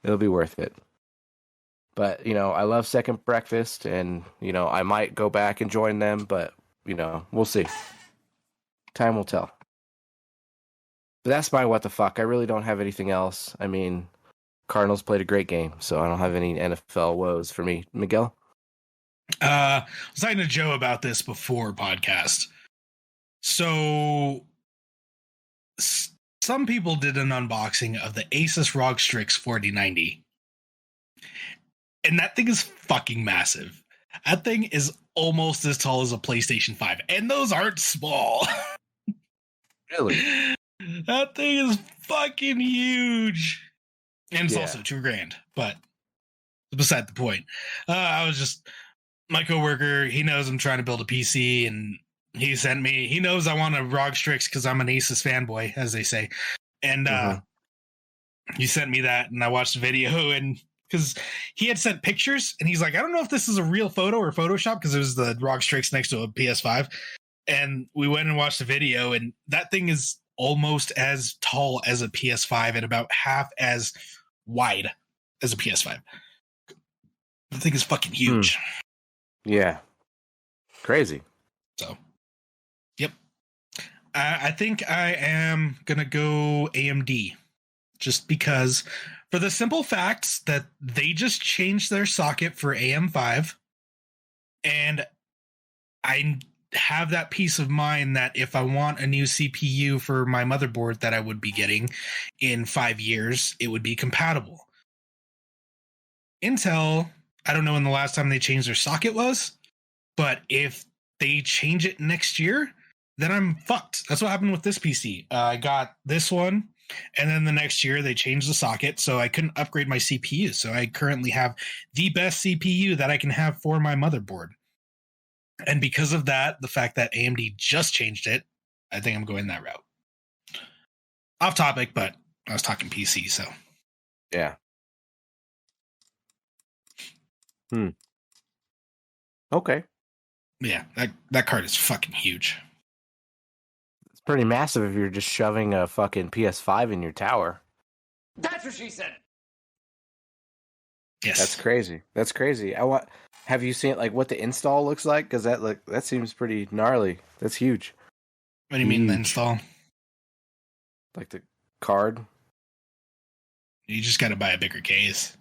it'll be worth it. But, I love Second Breakfast, and, I might go back and join them, but, we'll see. Time will tell. But that's my what the fuck. I really don't have anything else. I mean, Cardinals played a great game, so I don't have any NFL woes for me. Miguel? I was talking to Joe about this before podcast. So some people did an unboxing of the Asus ROG Strix 4090. And that thing is fucking massive. That thing is almost as tall as a PlayStation 5. And those aren't small. Really? That thing is fucking huge. And it's also $2,000. But beside the point. My coworker, he knows I'm trying to build a PC, and he knows I want a ROG Strix because I'm an Asus fanboy, as they say. And he sent me that, and I watched the video, and because he had sent pictures, and he's like, I don't know if this is a real photo or Photoshop, because it was the ROG Strix next to a PS5. And we went and watched the video, and that thing is almost as tall as a PS5 and about half as wide as a PS5. The thing is fucking huge. Yeah. Crazy. So, yep. I think I am going to go AMD just because, for the simple facts that they just changed their socket for AM5, and I have that peace of mind that if I want a new CPU for my motherboard that I would be getting in 5 years, it would be compatible. Intel, I don't know when the last time they changed their socket was, but if they change it next year, then I'm fucked. That's what happened with this PC. I got this one, and then the next year they changed the socket, so I couldn't upgrade my CPU. So I currently have the best CPU that I can have for my motherboard. And because of that, the fact that AMD just changed it, I think I'm going that route. Off topic, but I was talking PC, so. Yeah. Okay. Yeah, that card is fucking huge. It's pretty massive if you're just shoving a fucking PS5 in your tower. That's what she said. Yes. That's crazy. That's crazy. Have you seen like what the install looks like? Because that seems pretty gnarly. That's huge. What do you mean the install? Like the card? You just got to buy a bigger case.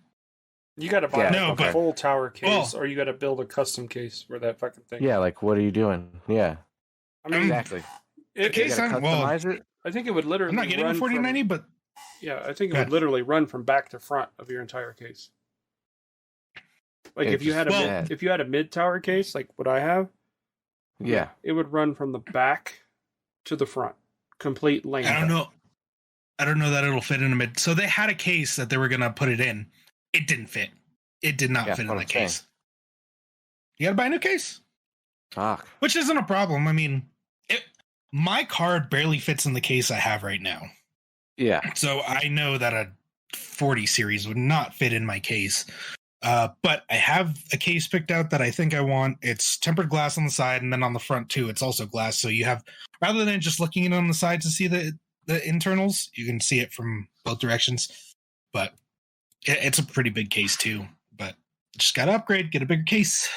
You got to buy a full tower case, or you got to build a custom case for that fucking thing. Yeah, like what are you doing? Yeah. I mean, Exactly. It, case, customize it? I think it would literally. I'm not getting a 4090, but yeah, I think it would literally run from back to front of your entire case. Like if you had a mid tower case, like what I have, yeah, it would run from the back to the front, complete length. I don't know that it'll fit in a mid. So they had a case that they were gonna put it in. It didn't fit. It did not fit in the case. You gotta buy a new case. Fuck. Which isn't a problem. I mean, my card barely fits in the case I have right now. Yeah. So I know that a 40 series would not fit in my case. But I have a case picked out that I think I want. It's tempered glass on the side, and then on the front too, it's also glass. So you have, rather than just looking it on the side to see the internals, you can see it from both directions. But it's a pretty big case too. But just gotta upgrade, get a bigger case.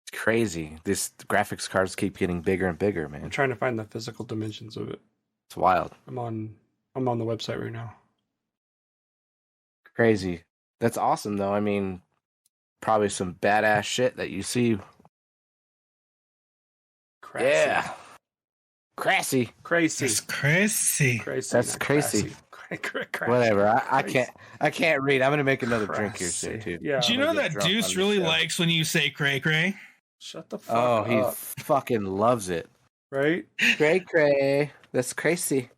It's crazy. The graphics cards keep getting bigger and bigger, man. I'm trying to find the physical dimensions of it. It's wild. I'm on the website right now. Crazy. That's awesome, though. I mean, probably some badass shit that you see. Crassy. Yeah. Crazy. Crazy. It's crazy. That's crazy. Whatever. I can't read. I'm gonna make another drink here soon too. Yeah. Do you know that Deuce really likes when you say cray cray? Shut the fuck up. up. Oh, he fucking loves it. Right? Cray cray. That's crazy.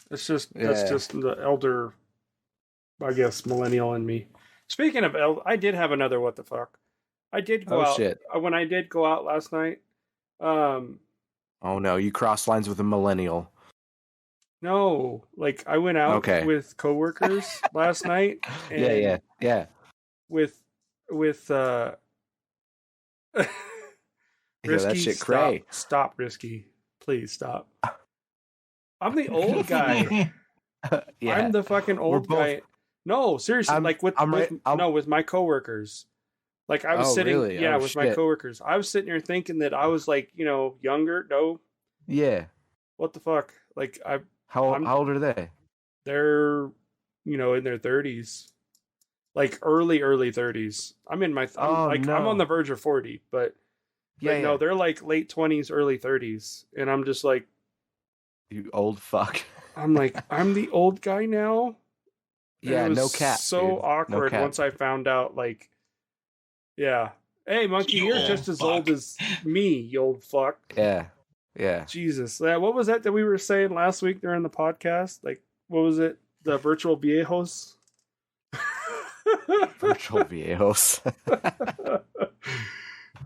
That's just the elder, I guess, millennial in me. Speaking of I did have another what the fuck. I did go out. Shit. When I did go out last night. Oh no, you cross lines with a millennial. No, like I went out Okay. with coworkers last night. And Yeah. With Yeah, that Risky, shit stop, cray. stop, Risky, please stop. I'm the old guy. Yeah. I'm the fucking old both- guy. No, seriously, I'm- like with my coworkers. Like I was Oh, sitting, really? yeah, Oh, with my shit. coworkers. I was sitting here thinking that I was like, younger. No, Yeah. what the fuck? Like How I'm- old are they? they're, in their 30s, like early 30s. I'm in my, I'm no. on the verge of 40, but Yeah, no, they're like late 20s, early 30s, and I'm just like, you old fuck. I'm like, I'm the old guy now. And Yeah, it was no cap. so dude. No awkward cap. once I found out. Like, yeah, hey, monkey, You you're old just as fuck. old as me, you old fuck. Yeah. Jesus, what was that we were saying last week during the podcast? Like, what was it? The virtual viejos. Virtual viejos.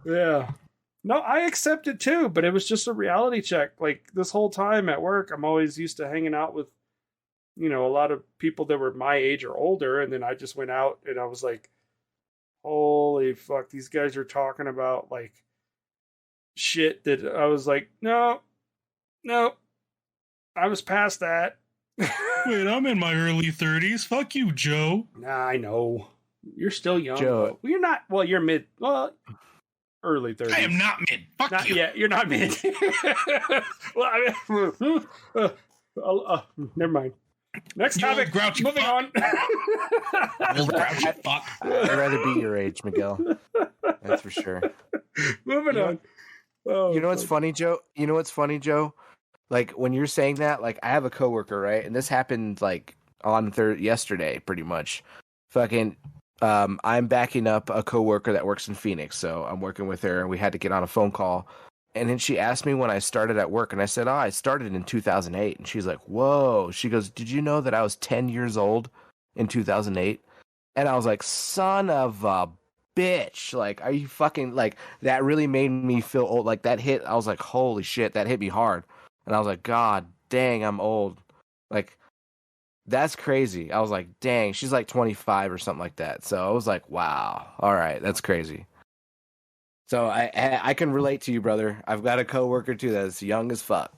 Yeah. No, I accept it too, but it was just a reality check. Like this whole time at work, I'm always used to hanging out with, a lot of people that were my age or older. And then I just went out and I was like, holy fuck, these guys are talking about like shit that I was like, no, I was past that. Wait, I'm in my early 30s. Fuck you, Joe. Nah, I know. You're still young. Joe. Well, you're not. Well, you're early 30s. I am not mid. Fuck Not you. yet. You're not mid. Well, I mean, never mind. Next You old topic. grouchy Moving fuck. on. Old grouchy fuck. I'd rather be your age, Miguel. That's for sure. Moving on. Oh, You know what's funny, Joe? Like when you're saying that, like I have a coworker, right? And this happened like on yesterday, pretty much. Fucking, I'm backing up a coworker that works in Phoenix, so I'm working with her, and we had to get on a phone call. And then she asked me when I started at work, and I said, I started in 2008. And she's like, whoa. She goes, did you know that I was 10 years old in 2008? And I was like, son of a bitch. Like, are you fucking, like, that really made me feel old. Like, that hit, I was like, holy shit, that hit me hard. And I was like, God dang, I'm old. Like, that's crazy. I was like, dang, she's like 25 or something like that. So I was like, wow, all right, that's crazy. So I can relate to you, brother. I've got a coworker too that's young as fuck.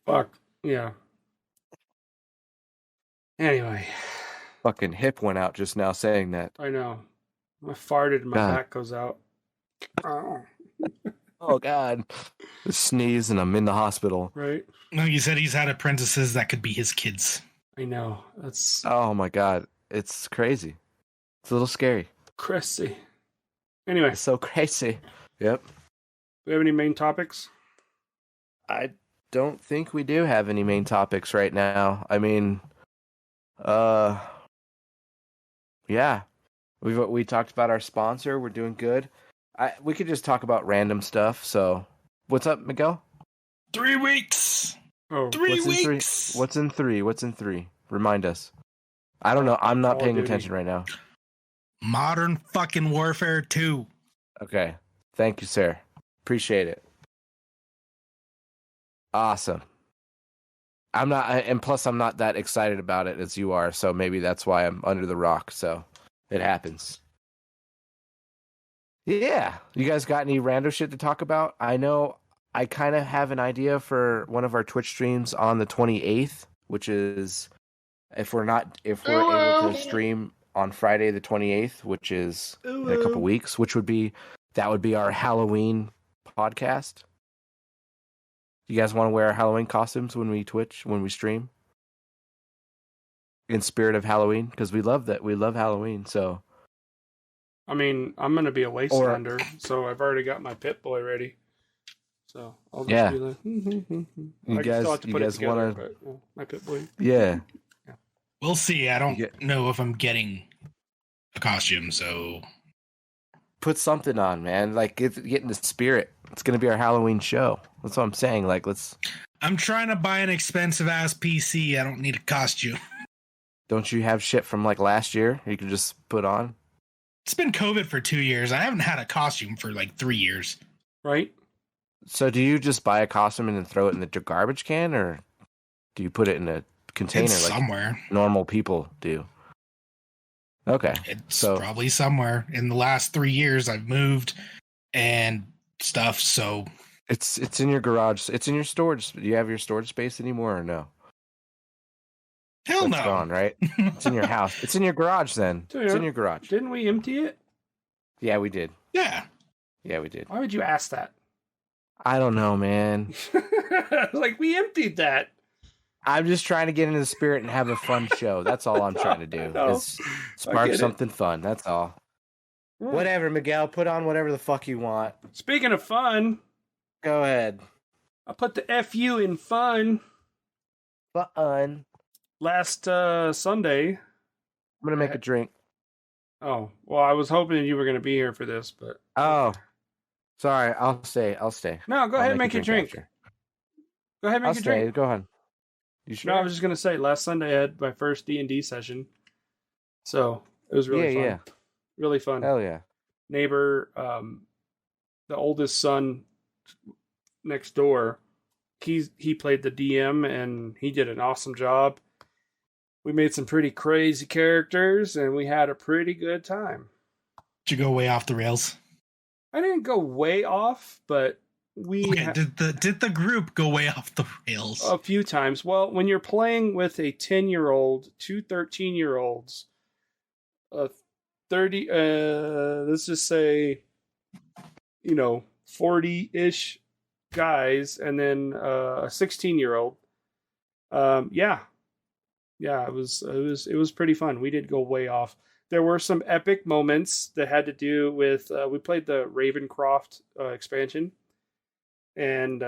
fuck. Yeah. Anyway, Fucking hip went out just now saying that. I know. I farted and my God. back goes out. Oh, Oh God, the sneeze and I'm in the hospital. right? No, you said he's had apprentices that could be his kids. I know. That's Oh my God, it's crazy. It's a little scary. crazy. Anyway, It's so crazy. Yep. do we have any main topics? I don't think we do have any main topics right now. I mean, yeah, we talked about our sponsor. We're doing good. We could just talk about random stuff. So, what's up, Miguel? 3 weeks. Oh, 3 What's in three? weeks. What's in three? Remind us. I don't know. I'm not Call of paying Duty. attention right now. Modern fucking Warfare 2. Okay. Thank you, sir. Appreciate it. Awesome. And plus I'm not that excited about it as you are, so maybe that's why I'm under the rock, so it happens. Yeah. You guys got any rando shit to talk about? I know I kind of have an idea for one of our Twitch streams on the 28th, which is if we're able to stream on Friday the 28th, which is in a couple weeks, that would be our Halloween podcast. You guys want to wear Halloween costumes when we stream? In spirit of Halloween, because we love that. We love Halloween, so I mean, I'm gonna be a wastelanders, so I've already got my pit boy ready. So I'll just Yeah. be like, You I guys- still have to you put it guys together, wanna- but my pit boy. yeah. We'll see. I don't Yeah. know if I'm getting a costume, so Put something on, man. Like get in the spirit. It's gonna be our Halloween show. That's what I'm saying. Like let's. I'm trying to buy an expensive ass PC. I don't need a costume. Don't you have shit from like last year you can just put on? It's been COVID for 2 years. I haven't had a costume for like 3 years. Right? So do you just buy a costume and then throw it in the garbage can, or do you put it in a container It's like somewhere. normal people do? Okay. It's probably somewhere. In the last 3 years, I've moved and stuff. So it's in your garage. It's in your storage. Do you have your storage space anymore or no? hell That's no. gone, right? It's in your house. It's in your garage then. Dude, It's in your garage. Didn't we empty it? Yeah, we did. Yeah. Yeah, we did. Why would you ask that? I don't know, man. Like, we emptied that. I'm just trying to get into the spirit and have a fun show. That's all I'm trying to do. No, Is spark something fun. That's all. Yeah. Whatever, Miguel. Put on whatever the fuck you want. Speaking of fun, Go ahead. I put the FU in fun Fun. last Sunday. I'm gonna make a drink. Oh, well, I was hoping you were going to be here for this, but... Oh, sorry. I'll stay. No, go ahead and make your drink. after. Go ahead and I'll make your stay. drink. Go ahead. You sure? No, I was just going to say, last Sunday I had my first D&D session. So, it was really fun. Yeah. Really fun. Hell yeah. Neighbor, the oldest son next door, he played the DM and he did an awesome job. We made some pretty crazy characters and we had a pretty good time. Did you go way off the rails? I didn't go way off, but we Did the group go way off the rails? a few times. Well, when you're playing with a 10-year-old, two 13-year-olds, a 30, let's just say, 40-ish guys, and then a 16-year-old. Yeah, it was pretty fun. We did go way off. There were some epic moments that had to do with we played the Ravencroft expansion, and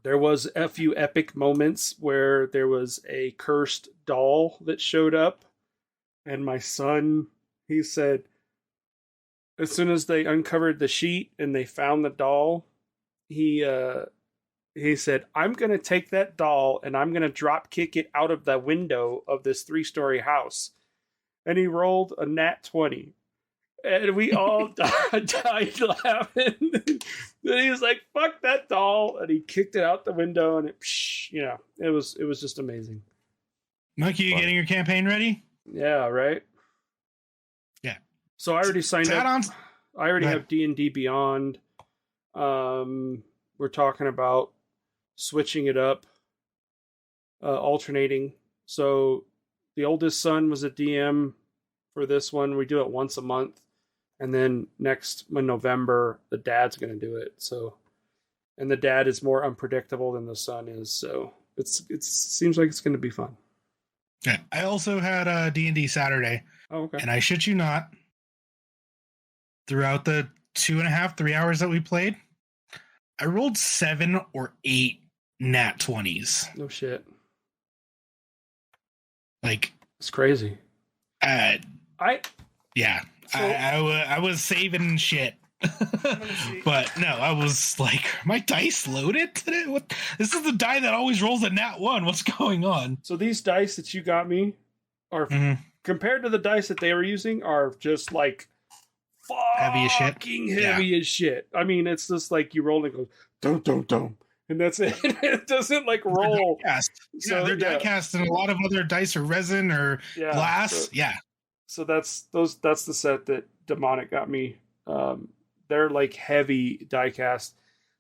there was a few epic moments where there was a cursed doll that showed up, and my son, he said, as soon as they uncovered the sheet and they found the doll, he said, I'm going to take that doll and I'm going to drop kick it out of the window of this 3-story house. And he rolled a nat 20. And we all died laughing. Then he was like, fuck that doll. And he kicked it out the window and it was just amazing. Mikey, you getting your campaign ready? Yeah, right? Yeah. So I already signed up. On? I already have D&D Beyond. We're talking about switching it up, alternating. So the oldest son was a DM for this one. We do it once a month. And then next in November, the dad's going to do it. So, and the dad is more unpredictable than the son is. So it seems like it's going to be fun. Yeah. I also had a D&D Saturday. Oh, okay. And I shit you not, throughout the 2.5, 3 hours that we played, I rolled 7 or 8 nat 20s. No shit. Like, it's crazy. Yeah. So, I was saving shit. But no, I was like, my dice loaded today? What? This is the die that always rolls a nat 1. What's going on? So these dice that you got me are, compared to the dice that they were using, are just like heavy as shit. Heavy as shit. I mean, it's just like you roll and it goes dum, and that's it. It doesn't like roll. They're die cast, and a lot of other dice are resin or glass. So that's the set that Demonic got me. They're like heavy die cast.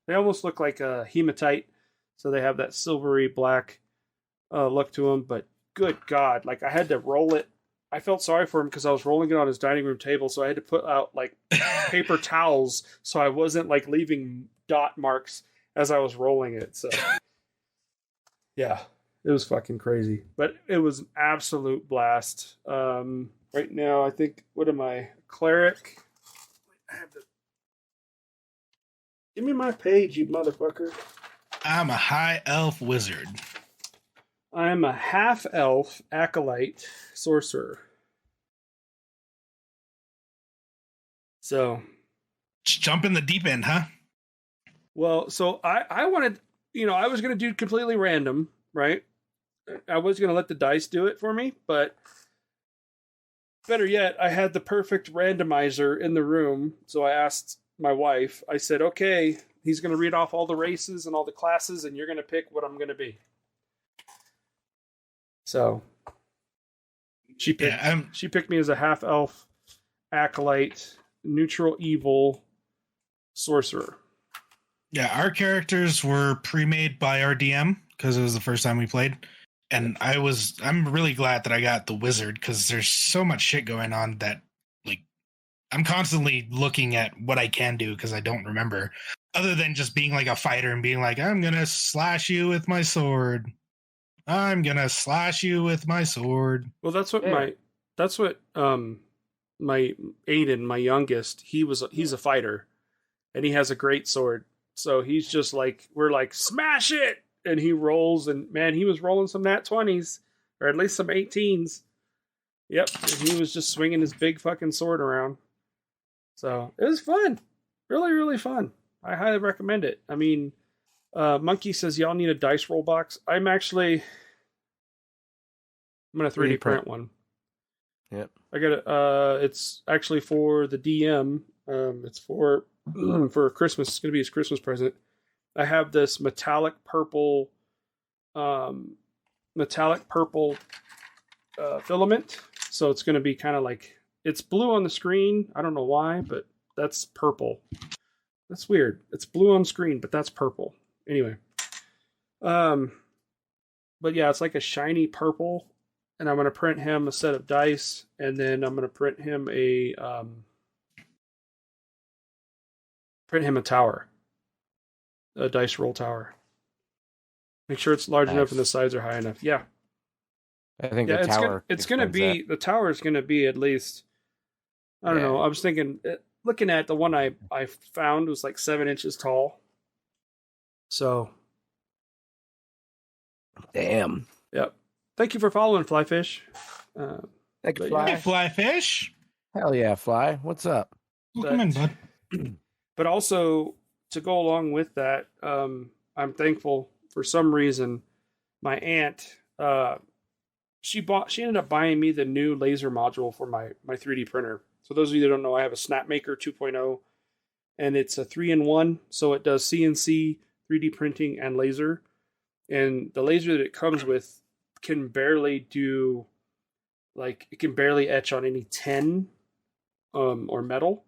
They almost look like a hematite, so they have that silvery black look to them. But good God, like I had to roll it. I felt sorry for him because I was rolling it on his dining room table, so I had to put out like paper towels so I wasn't like leaving dot marks as I was rolling it. So yeah, it was fucking crazy, but it was an absolute blast. Right now, I think, what am I? Cleric. I have to. Give me my page, you motherfucker. I'm a high elf wizard. I'm a half elf acolyte sorcerer. So, just jump in the deep end, huh? Well, so I wanted, I was going to do completely random, right? I was going to let the dice do it for me, but better yet, I had the perfect randomizer in the room. So I asked my wife, I said, okay, he's going to read off all the races and all the classes, and you're going to pick what I'm going to be. So she picked me as a half elf, acolyte, neutral evil, sorcerer. Yeah, our characters were pre-made by our DM because it was the first time we played. And I'm really glad that I got the wizard because there's so much shit going on that, like, I'm constantly looking at what I can do because I don't remember. Other than just being like a fighter and being like, I'm going to slash you with my sword. I'm going to slash you with my sword. Well, that's what my Aiden, my youngest, he's a fighter and he has a great sword. So he's just like, we're like, smash it! And he rolls, and man, he was rolling some nat 20s, or at least some 18s. Yep, and he was just swinging his big fucking sword around. So it was fun. Really, really fun. I highly recommend it. I mean, Monkey says y'all need a dice roll box. I'm going to 3D print one. Yep. I got it. It's actually for the DM. It's for Christmas. It's going to be his Christmas present. I have this metallic purple filament. So it's going to be kind of like, it's blue on the screen. I don't know why, but that's purple. That's weird. It's blue on screen, but that's purple. Anyway. But yeah, it's like a shiny purple. And I'm going to print him a set of dice. And then I'm going to print him a tower. A dice roll tower. Make sure it's large enough and the sides are high enough. Yeah. I think the tower. It's going to be, the tower is going to be at least, I don't know. I was thinking, looking at the one I found was like 7 inches tall. So. Damn. Yep. Thank you for following, Flyfish. Thank you, Fly. Hey, Flyfish. Hell yeah, Fly. What's up? Welcome in, bud. But also, to go along with that, I'm thankful for some reason. My aunt, she ended up buying me the new laser module for my 3D printer. So those of you that don't know, I have a Snapmaker 2.0, and it's a 3-in-1. So it does CNC, 3D printing, and laser. And the laser that it comes with can barely do, like, it can barely etch on any tin or metal.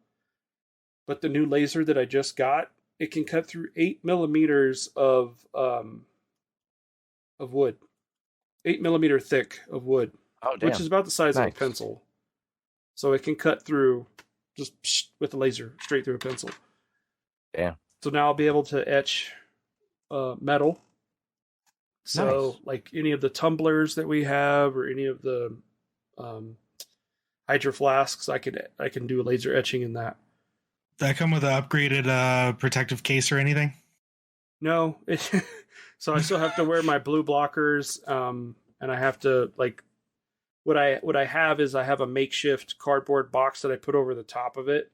But the new laser that I just got, it can cut through 8 millimeters of wood. 8 millimeter thick of wood. Oh, damn. Which is about the size of a pencil. So it can cut through just with the laser straight through a pencil. Yeah. So now I'll be able to etch metal. So like any of the tumblers that we have or any of the hydro flasks, I can do laser etching in that. Does that come with an upgraded protective case or anything? No. So I still have to wear my blue blockers, and I have to, like, what I have is I have a makeshift cardboard box that I put over the top of it,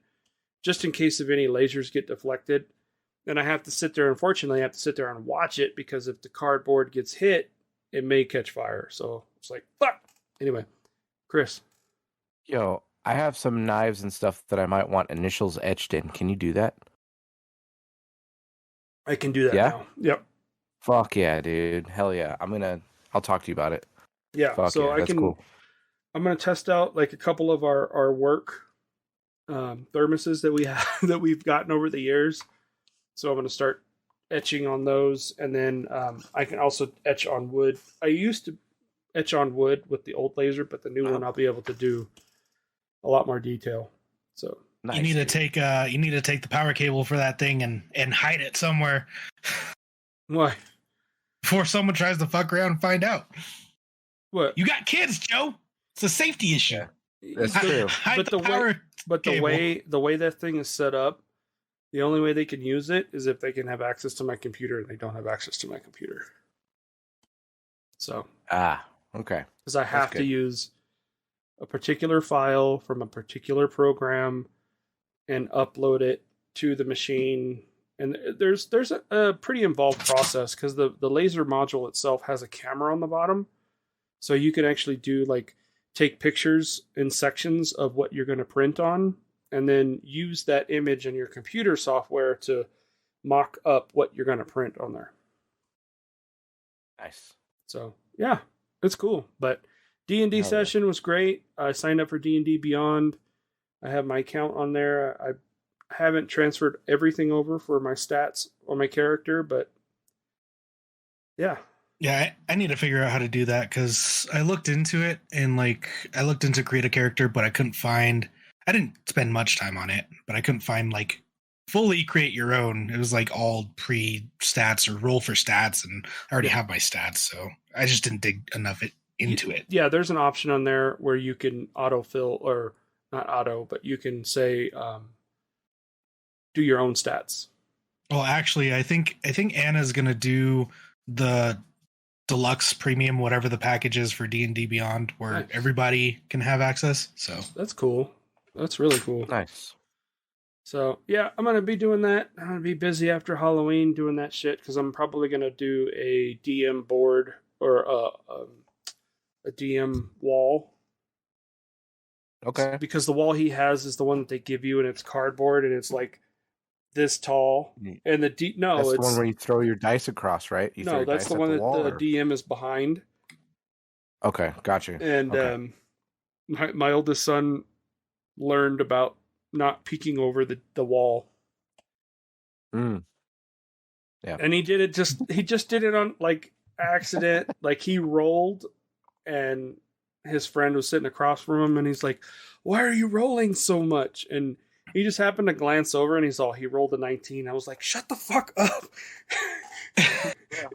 just in case if any lasers get deflected. And I have to sit there, unfortunately, I have to sit there and watch it, because if the cardboard gets hit, it may catch fire. So it's like, fuck! Anyway, Chris. Yo, I have some knives and stuff that I might want initials etched in. Can you do that? I can do that now. Yep. Fuck yeah, dude. Hell yeah. I'll talk to you about it. Yeah. Fuck so yeah, that's cool. I'm going to test out like a couple of our work thermoses that we have that we've gotten over the years. So I'm going to start etching on those, and then I can also etch on wood. I used to etch on wood with the old laser, but the new one I'll be able to do a lot more detail. So nice, you need to take the power cable for that thing and hide it somewhere. Why? Before someone tries to fuck around and find out. What? You got kids, Joe. It's a safety issue. Yeah, that's true. The way that thing is set up, the only way they can use it is if they can have access to my computer, and they don't have access to my computer. So. Okay. Because I have to use a particular file from a particular program and upload it to the machine. And there's a pretty involved process, because the laser module itself has a camera on the bottom. So you can actually take pictures in sections of what you're going to print on, and then use that image in your computer software to mock up what you're going to print on there. Nice. So, yeah. it's cool. But D&D Yeah. session was great. I signed up for D&D Beyond. I have my account on there. I haven't transferred everything over for my stats on my character, but yeah. Yeah, I need to figure out how to do that because I looked into it and like I looked into create a character, but I couldn't find. I didn't spend much time on it, but I couldn't find like fully create your own. It was like all pre stats or roll for stats, and I already have my stats, so I just didn't dig enough into it. Yeah, there's an option on there where you can autofill, or not auto, but you can say do your own stats. Well, actually, I think Anna's gonna do the deluxe premium, whatever the package is for D&D Beyond, where Nice. everybody can have access. So That's cool. That's really cool. Nice. So yeah, I'm gonna be doing that. I'm gonna be busy after Halloween doing that shit because I'm probably gonna do a DM board or a DM wall. Okay. Because the wall he has is the one that they give you, and it's cardboard, and it's like this tall. And that's it's the one where you throw your dice across, right? You throw no, your that's dice the at one that wall, the or- DM is behind. Okay, gotcha. And Okay. my oldest son learned about not peeking over the wall. Mm. Yeah. And he just did it on like accident. Like he rolled and his friend was sitting across from him and he's like, "Why are you rolling so much?" And he just happened to glance over and he rolled a 19. I was like, "Shut the fuck up."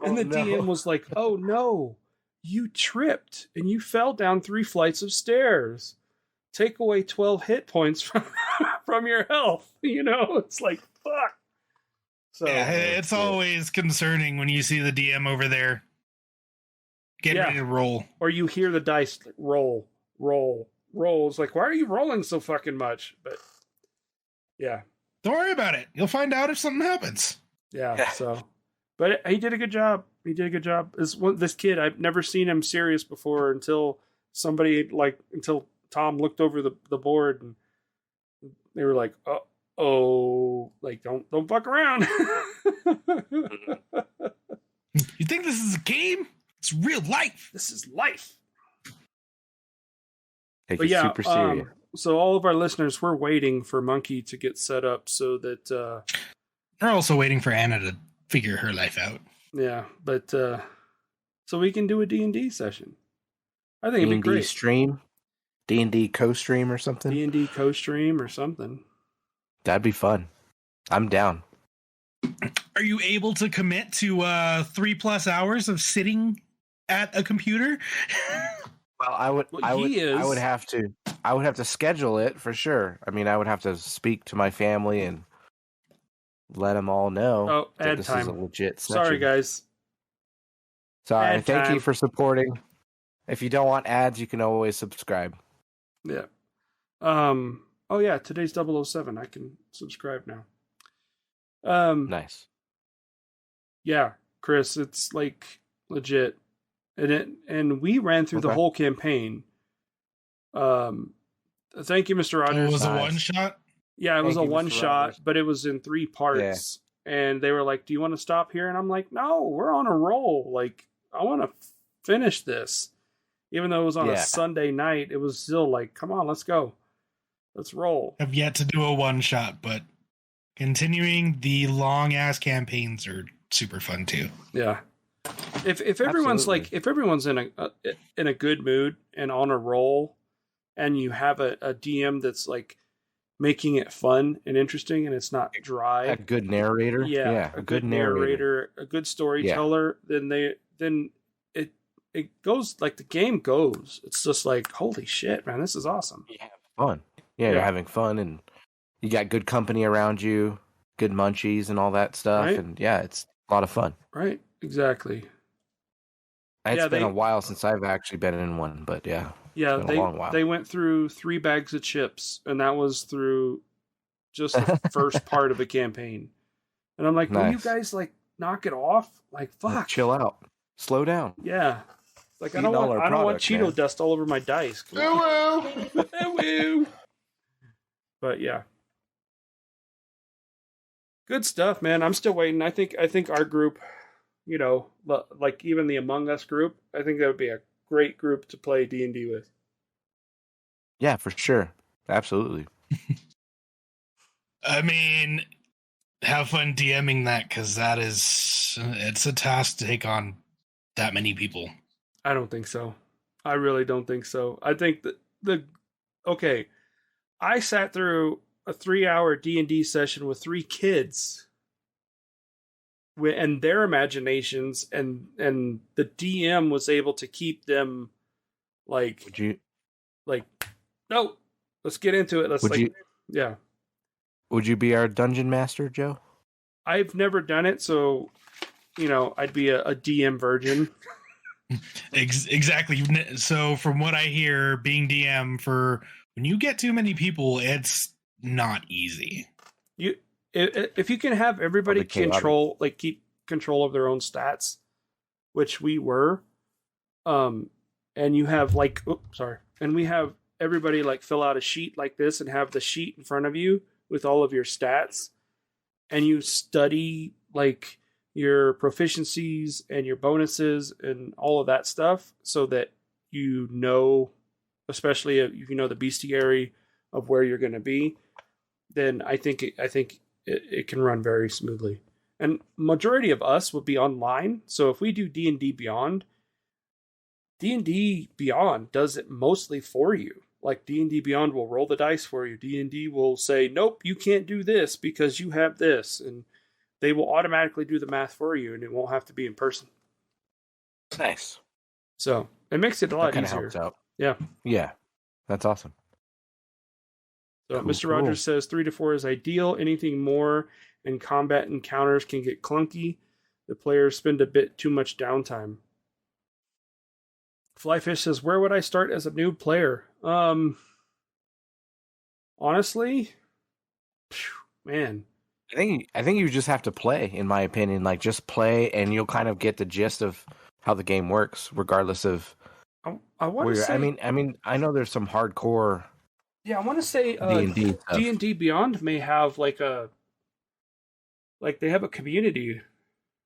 And the DM was like, "Oh no, you tripped and you fell down 3 flights of stairs. Take away 12 hit points from your health." You know, it's like, fuck. So yeah, it's always concerning when you see the DM over there getting ready to roll. Or you hear the dice like, roll, roll, roll. It's like, why are you rolling so fucking much? But yeah. Don't worry about it. You'll find out if something happens. Yeah. So, but he did a good job. He did a good job. This kid, I've never seen him serious before until Tom looked over the board and they were like, "Oh, like don't fuck around." You think this is a game? It's real life. This is life. Take But it yeah, super serious. so all of our listeners, we're waiting for Monkey to get set up so that They're also waiting for Anna to figure her life out. yeah, but so we can do a D&D session. I think it'd be D&D great. stream, D&D co-stream or something. D&D co-stream or something. That'd be fun. I'm down. Are you able to commit to 3+ hours of sitting at a computer? Well, I would have to schedule it for sure. I mean, I would have to speak to my family and let them all know Oh, that ad this time. is a legit session. Sorry, guys. Sorry. Ad Thank time. you for supporting. If you don't want ads, you can always subscribe. Yeah. Oh yeah, today's 007. I can subscribe now. Nice. Yeah, Chris, it's like legit. And we ran through the Okay. whole campaign. Thank you, Mr. Rogers. It was a Nice. one shot. Yeah, it was Thank a you, Mr. one shot, Rogers. but it was in 3 parts. And they were like, "Do you want to stop here?" And I'm like, "No, we're on a roll. Like, I want to finish this." Even though it was on a Yeah. Sunday night, it was still like, "Come on, let's go. Let's roll." I've yet to do a one shot, but continuing the long ass campaigns are super fun too. Yeah. If everyone's Absolutely. like, if everyone's in a good mood and on a roll, and you have a DM that's like making it fun and interesting, and it's not dry, A good narrator. yeah, a good narrator. a good storyteller, then it goes like the game goes. It's just like, holy shit, man, this is awesome. You have fun. Yeah, you're Yeah. having fun, and you got good company around you, good munchies and all that stuff, Right. and yeah, it's a lot of fun. Right? Exactly. It's Yeah, been they- a while since I've actually been in one, but yeah. Yeah, It's been a long while. they went through 3 bags of chips, and that was through just the first part of the campaign. And I'm like, will you Nice. guys like knock it off? Like, fuck. Chill out. Slow down. Yeah. Like I Eating don't all want our product, Cheeto man. dust all over my dice. Come on. Woo. But yeah. Good stuff, man. I'm still waiting. I think our group, you know, like even the Among Us group, I think that would be a great group to play D&D with. Yeah, for sure. Absolutely. I mean, have fun DMing that, because it's a task to take on that many people. I don't think so. I really don't think so. I think that okay, I sat through a 3-hour D&D session with 3 kids and their imaginations, and the DM was able to keep them like no, let's get into it. Yeah. Would you be our dungeon master, Joe? I've never done it, so I'd be a DM virgin. Exactly. So from what I hear, being DM, for when you get too many people, it's not easy. If you can have everybody keep control of their own stats, which we were, and you have and we have everybody fill out a sheet like this and have the sheet in front of you with all of your stats, and you study your proficiencies and your bonuses and all of that stuff, so that especially if you know the bestiary of where you're going to be, then I think it can run very smoothly. And majority of us would be online, so if we do D&D Beyond does it mostly for you. D&D Beyond will roll the dice for you. D&D will say, nope, you can't do this because you have this, and they will automatically do the math for you, and it won't have to be in person. Nice. So it makes it a lot easier. Helps out. Yeah, that's awesome. So cool, Mr. Rogers says 3 to 4 is ideal. Anything more in combat encounters can get clunky. The players spend a bit too much downtime. Flyfish says, where would I start as a new player? Honestly, man, I think you just have to play, in my opinion. Just play, and you'll kind of get the gist of how the game works, regardless of. I want to say. I mean, I know there's some hardcore. Yeah, I want to say D&D Beyond may have they have a community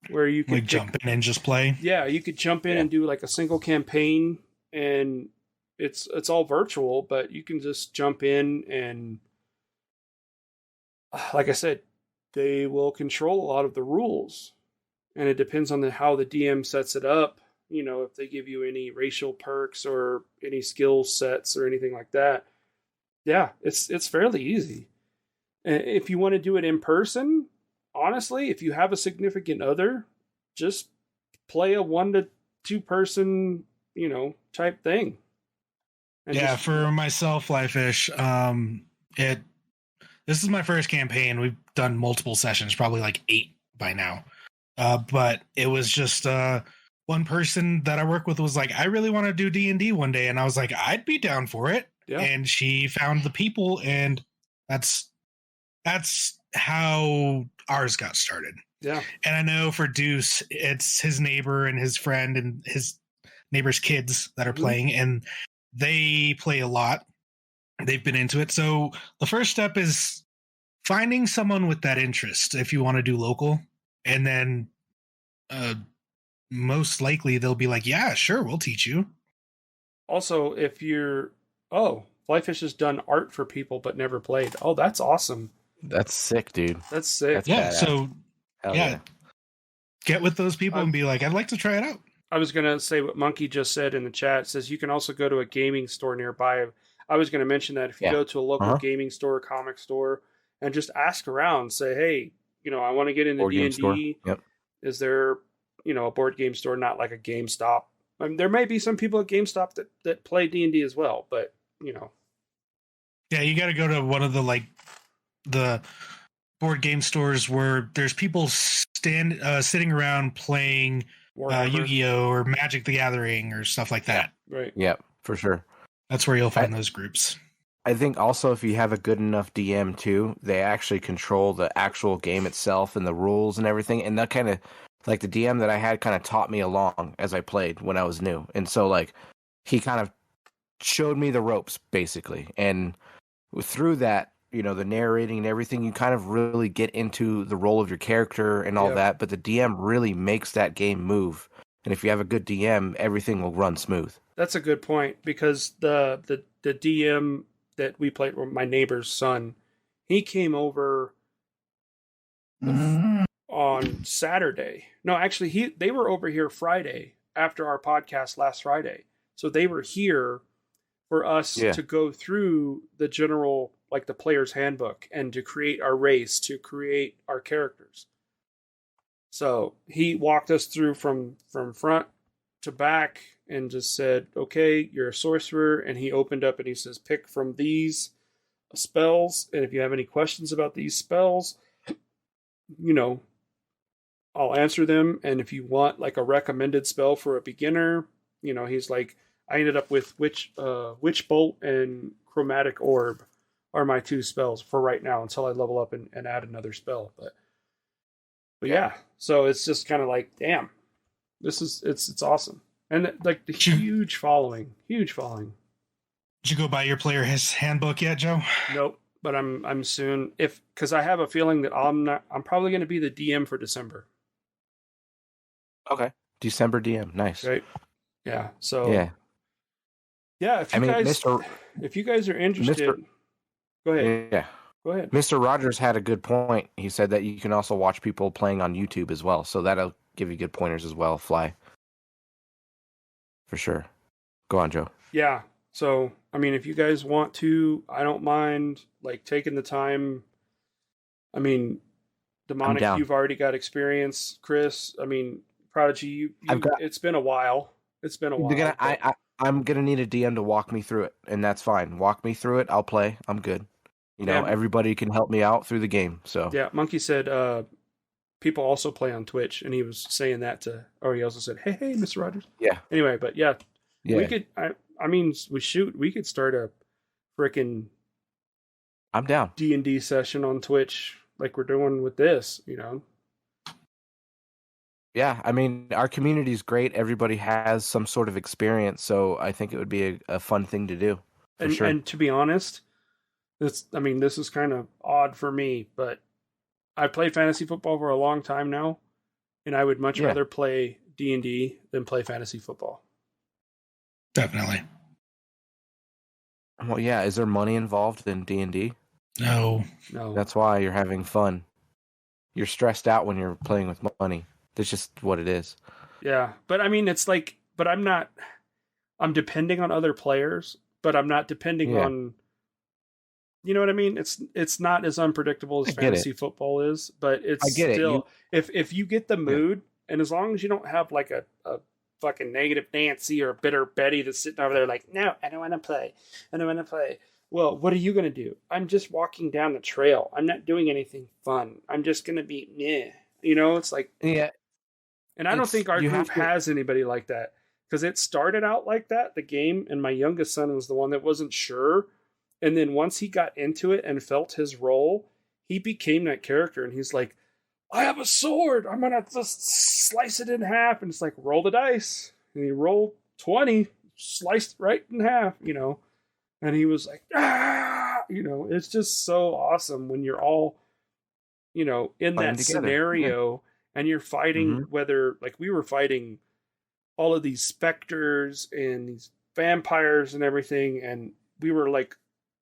where you could jump in and just play. Yeah, you could jump in and do a single campaign, and it's all virtual, but you can just jump in and, like I said, they will control a lot of the rules, and it depends on how the DM sets it up. If they give you any racial perks or any skill sets or anything like that. Yeah, it's fairly easy. And if you want to do it in person, honestly, if you have a significant other, just play a 1 to 2 person, type thing. And for myself, Flyfish, this is my first campaign. We've done multiple sessions, probably 8 by now. But it was just one person that I work with was like, I really want to do D&D one day. And I was like, I'd be down for it. Yeah. And she found the people, and that's how ours got started. Yeah. And I know for Deuce, it's his neighbor and his friend and his neighbor's kids that are playing, and they play a lot. They've been into it. So the first step is finding someone with that interest if you want to do local. And then most likely they'll be like, yeah, sure, we'll teach you. Also, if you're... Oh, Flyfish has done art for people but never played. Oh, that's awesome. That's sick, dude. That's sick. That's badass. So yeah, get with those people and be like, I'd like to try it out. I was going to say what Monkey just said in the chat. It says you can also go to a gaming store nearby. I was going to mention that if you go to a local gaming store, comic store, and just ask around, say, hey, I want to get into D&D. Yep. Is there, a board game store, not like a GameStop? I mean, there may be some people at GameStop that play D&D as well, but, Yeah, you got to go to one of the board game stores where there's people sitting around playing Yu-Gi-Oh! Or Magic the Gathering or stuff like that. Right. Yeah, for sure. That's where you'll find those groups. I think also if you have a good enough DM too, they actually control the actual game itself and the rules and everything. And that kind of, the DM that I had kind of taught me along as I played when I was new. And so he kind of showed me the ropes basically. And through that, the narrating and everything, you kind of really get into the role of your character and all that. But the DM really makes that game move And if you have a good DM, everything will run smooth. That's a good point, because the DM that we played, my neighbor's son, he came over on Saturday. No, actually, they were over here Friday after our podcast last Friday. So they were here for us to go through the general, like the player's handbook, and to create our race, to create our characters. So he walked us through from front to back and just said, okay, you're a sorcerer. And he opened up and he says, pick from these spells. And if you have any questions about these spells, I'll answer them. And if you want like a recommended spell for a beginner, he's like, I ended up with Witch Bolt and Chromatic Orb are my 2 spells for right now until I level up and add another spell. But yeah, so it's just kind of like, damn, it's awesome. And like the huge following. Did you go buy your player his handbook yet, Joe? Nope, but I'm soon, because I have a feeling that I'm probably going to be the DM for December. Okay, December DM, nice. Right. Yeah. So yeah. If you guys are interested, go ahead. Yeah. Go ahead. Mr. Rogers had a good point. He said that you can also watch people playing on YouTube as well, so that'll give you good pointers as well. Fly. For sure. Go on, Joe. Yeah. So, I mean, if you guys want to, I don't mind like taking the time. I mean, Demonic, you've already got experience. Chris, I mean, Prodigy, it's been a while. I'm gonna need a DM to walk me through it, and that's fine. Walk me through it. I'll play. I'm good. Everybody can help me out through the game. So yeah, Monkey said people also play on Twitch, and he was saying that he also said, hey, Mr. Rogers. Yeah. Anyway, but yeah. We could. We could start a freaking. I'm down. D&D session on Twitch, like we're doing with this. Yeah, I mean, our community is great. Everybody has some sort of experience, so I think it would be a fun thing to do. And to be honest, this is kind of odd for me, but I played fantasy football for a long time now, and I would much rather play D&D than play fantasy football. Definitely. Well, yeah. Is there money involved in D&D? No. That's why you're having fun. You're stressed out when you're playing with money. That's just what it is. Yeah, but I mean, it's like, but I'm depending on other players, but I'm not depending on, you know what I mean? It's not as unpredictable as fantasy football is, but it's still, if you get the mood, and as long as you don't have like a fucking negative Nancy or a bitter Betty that's sitting over there like, no, I don't want to play. Well, what are you going to do? I'm just walking down the trail. I'm not doing anything fun. I'm just going to be meh. It's like, yeah. And I don't think our group has anybody like that, because it started out like that, the game, and my youngest son was the one that wasn't sure. And then once he got into it and felt his role, he became that character. And he's like, I have a sword. I'm going to just slice it in half. And it's like, roll the dice. And he rolled 20, sliced right in half, And he was like, it's just so awesome when you're all, in that scenario, and you're fighting, whether, like, we were fighting all of these specters and these vampires and everything. And we were like,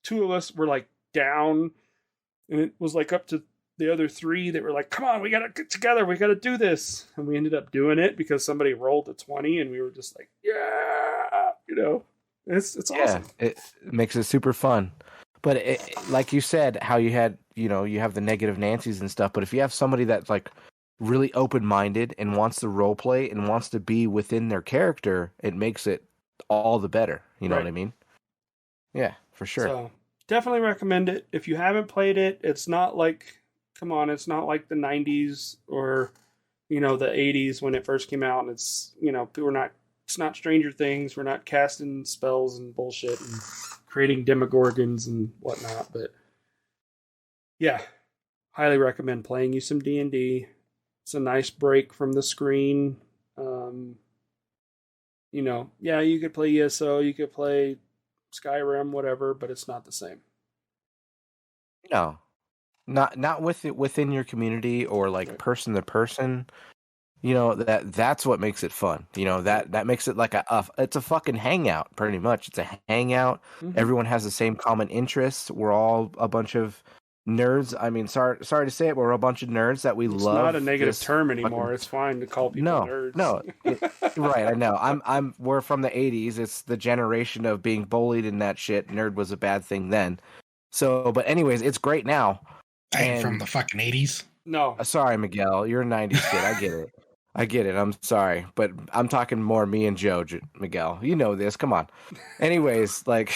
2 of us were like down, and it was like up to the other 3 that were like, come on, we got to get together. We got to do this. And we ended up doing it because somebody rolled a 20, and we were just like, it's awesome. It makes it super fun. But like you said, how you had, you have the negative Nancy's and stuff. But if you have somebody that's like really open-minded and wants to role play and wants to be within their character, it makes it all the better. You know what I mean? Yeah, for sure. So definitely recommend it. If you haven't played it, it's not like, it's not like the 90s or, the 80s when it first came out. And it's, it's not Stranger Things. We're not casting spells and bullshit and creating demogorgons and whatnot. But yeah, highly recommend playing you some D&D. It's a nice break from the screen. You could play ESO, you could play Skyrim, whatever, but it's not the same. No, not with it within your community or like person to person. You know, that's what makes it fun. You know, that makes it like it's a fucking hangout, pretty much. It's a hangout. Mhm. Everyone has the same common interests. We're all a bunch of nerds. I mean, sorry to say it, but we're a bunch of nerds that we It's love. not a negative this term anymore. fucking- It's fine to call people No, nerds. no, right? I know. We're from the '80s. It's the generation of being bullied and that shit. Nerd was a bad thing then. So, but anyways, it's great now. I ain't And- from the fucking 80s. No. Sorry, Miguel. You're a '90s kid. I get it. I get it. I'm sorry, but I'm talking more me and Joe, Miguel. You know this. Come on. Anyways, like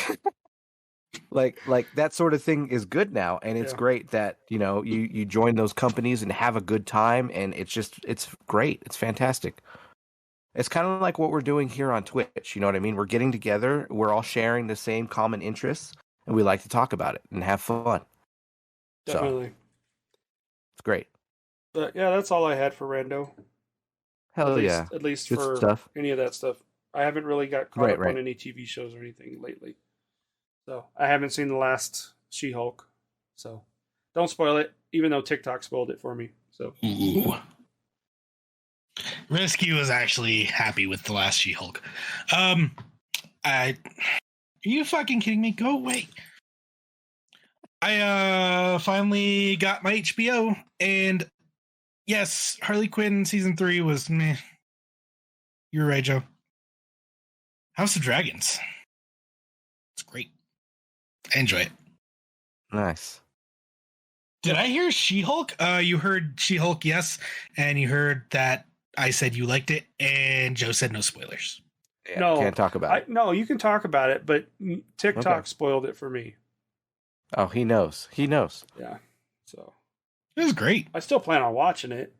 that sort of thing is good now, and it's Yeah. great that you join those companies and have a good time, and it's great. It's fantastic. It's kind of like what we're doing here on Twitch. You know what I mean? We're getting together. We're all sharing the same common interests, and we like to talk about it and have fun. So Definitely. it's great. But yeah, that's all I had for Rando. Hell At yeah. least, At least Good for stuff. any of that stuff. I haven't really got caught Right, up right. on any TV shows or anything lately. So I haven't seen the last She-Hulk. So don't spoil it, even though TikTok spoiled it for me. So Ooh. Risky was actually happy with the last She-Hulk. Are you fucking kidding me? Go away. I finally got my HBO, and yes, Harley Quinn season 3 was meh. You're right, Joe. House of Dragons. It's great. I enjoy it. Nice. Did I hear She-Hulk? You heard She-Hulk, yes, and you heard that I said you liked it, and Joe said no spoilers. Yeah, No, can't talk about it. no, you can talk about it, but TikTok Okay. spoiled it for me. Oh, he knows. He knows. Yeah. So It was great. I still plan on watching it.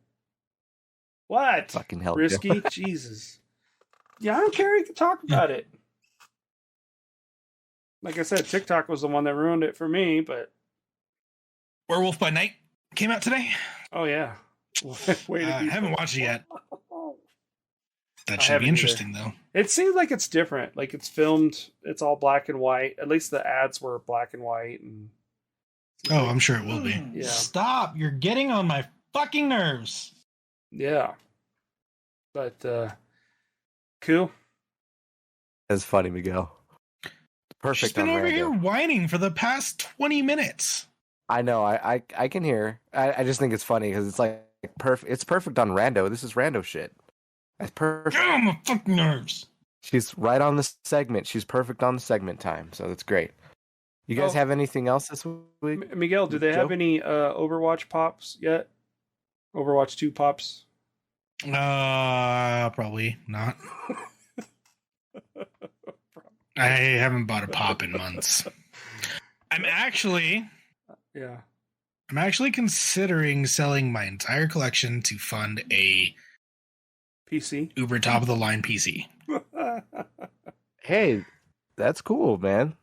What? Fucking hell, Joe. Risky? Jesus. Yeah, I don't care. You can talk about it. Like I said, TikTok was the one that ruined it for me, but Werewolf by Night came out today. oh yeah. Way I to be haven't watched it yet. That I should haven't be either. interesting, though. It seems like it's different. Like it's filmed, it's all black and white. At least the ads were black and white, and Oh, I'm sure it will be. Yeah. Stop! You're getting on my fucking nerves. yeah. But cool. That's funny, Miguel. Perfect. She's been on over Rando. here whining for the past 20 minutes. I know. I can hear. I just think it's funny because it's like perfect. It's perfect on Rando. This is Rando shit. That's perfect. Get on my fucking nerves. She's right on the segment. She's perfect on the segment time. So that's great. You guys Oh. have anything else this week? Miguel, do they Joe? have any Overwatch pops yet? Overwatch 2 pops? Probably not. I haven't bought a pop in months. I'm actually Yeah. considering selling my entire collection to fund a PC? Uber top of the line PC. Hey, that's cool, man.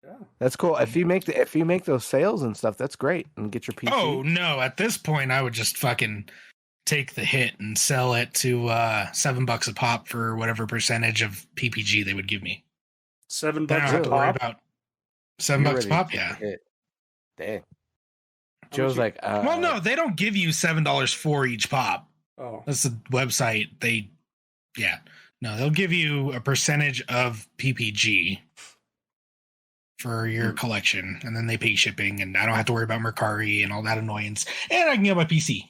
Yeah. That's cool. If you make those sales and stuff, that's great. And get your PC. Oh no! At this point, I would just fucking take the hit and sell it to $7 a pop for whatever percentage of PPG they would give me. $7 Then I don't have a to worry pop? about You're $7 ready a pop. to Yeah. hit. Dang. How Joe's much like, Well, no, they don't give you $7 for each pop. Oh. That's the website. No, they'll give you a percentage of PPG for your collection, and then they pay shipping, and I don't have to worry about Mercari and all that annoyance, and I can get my PC.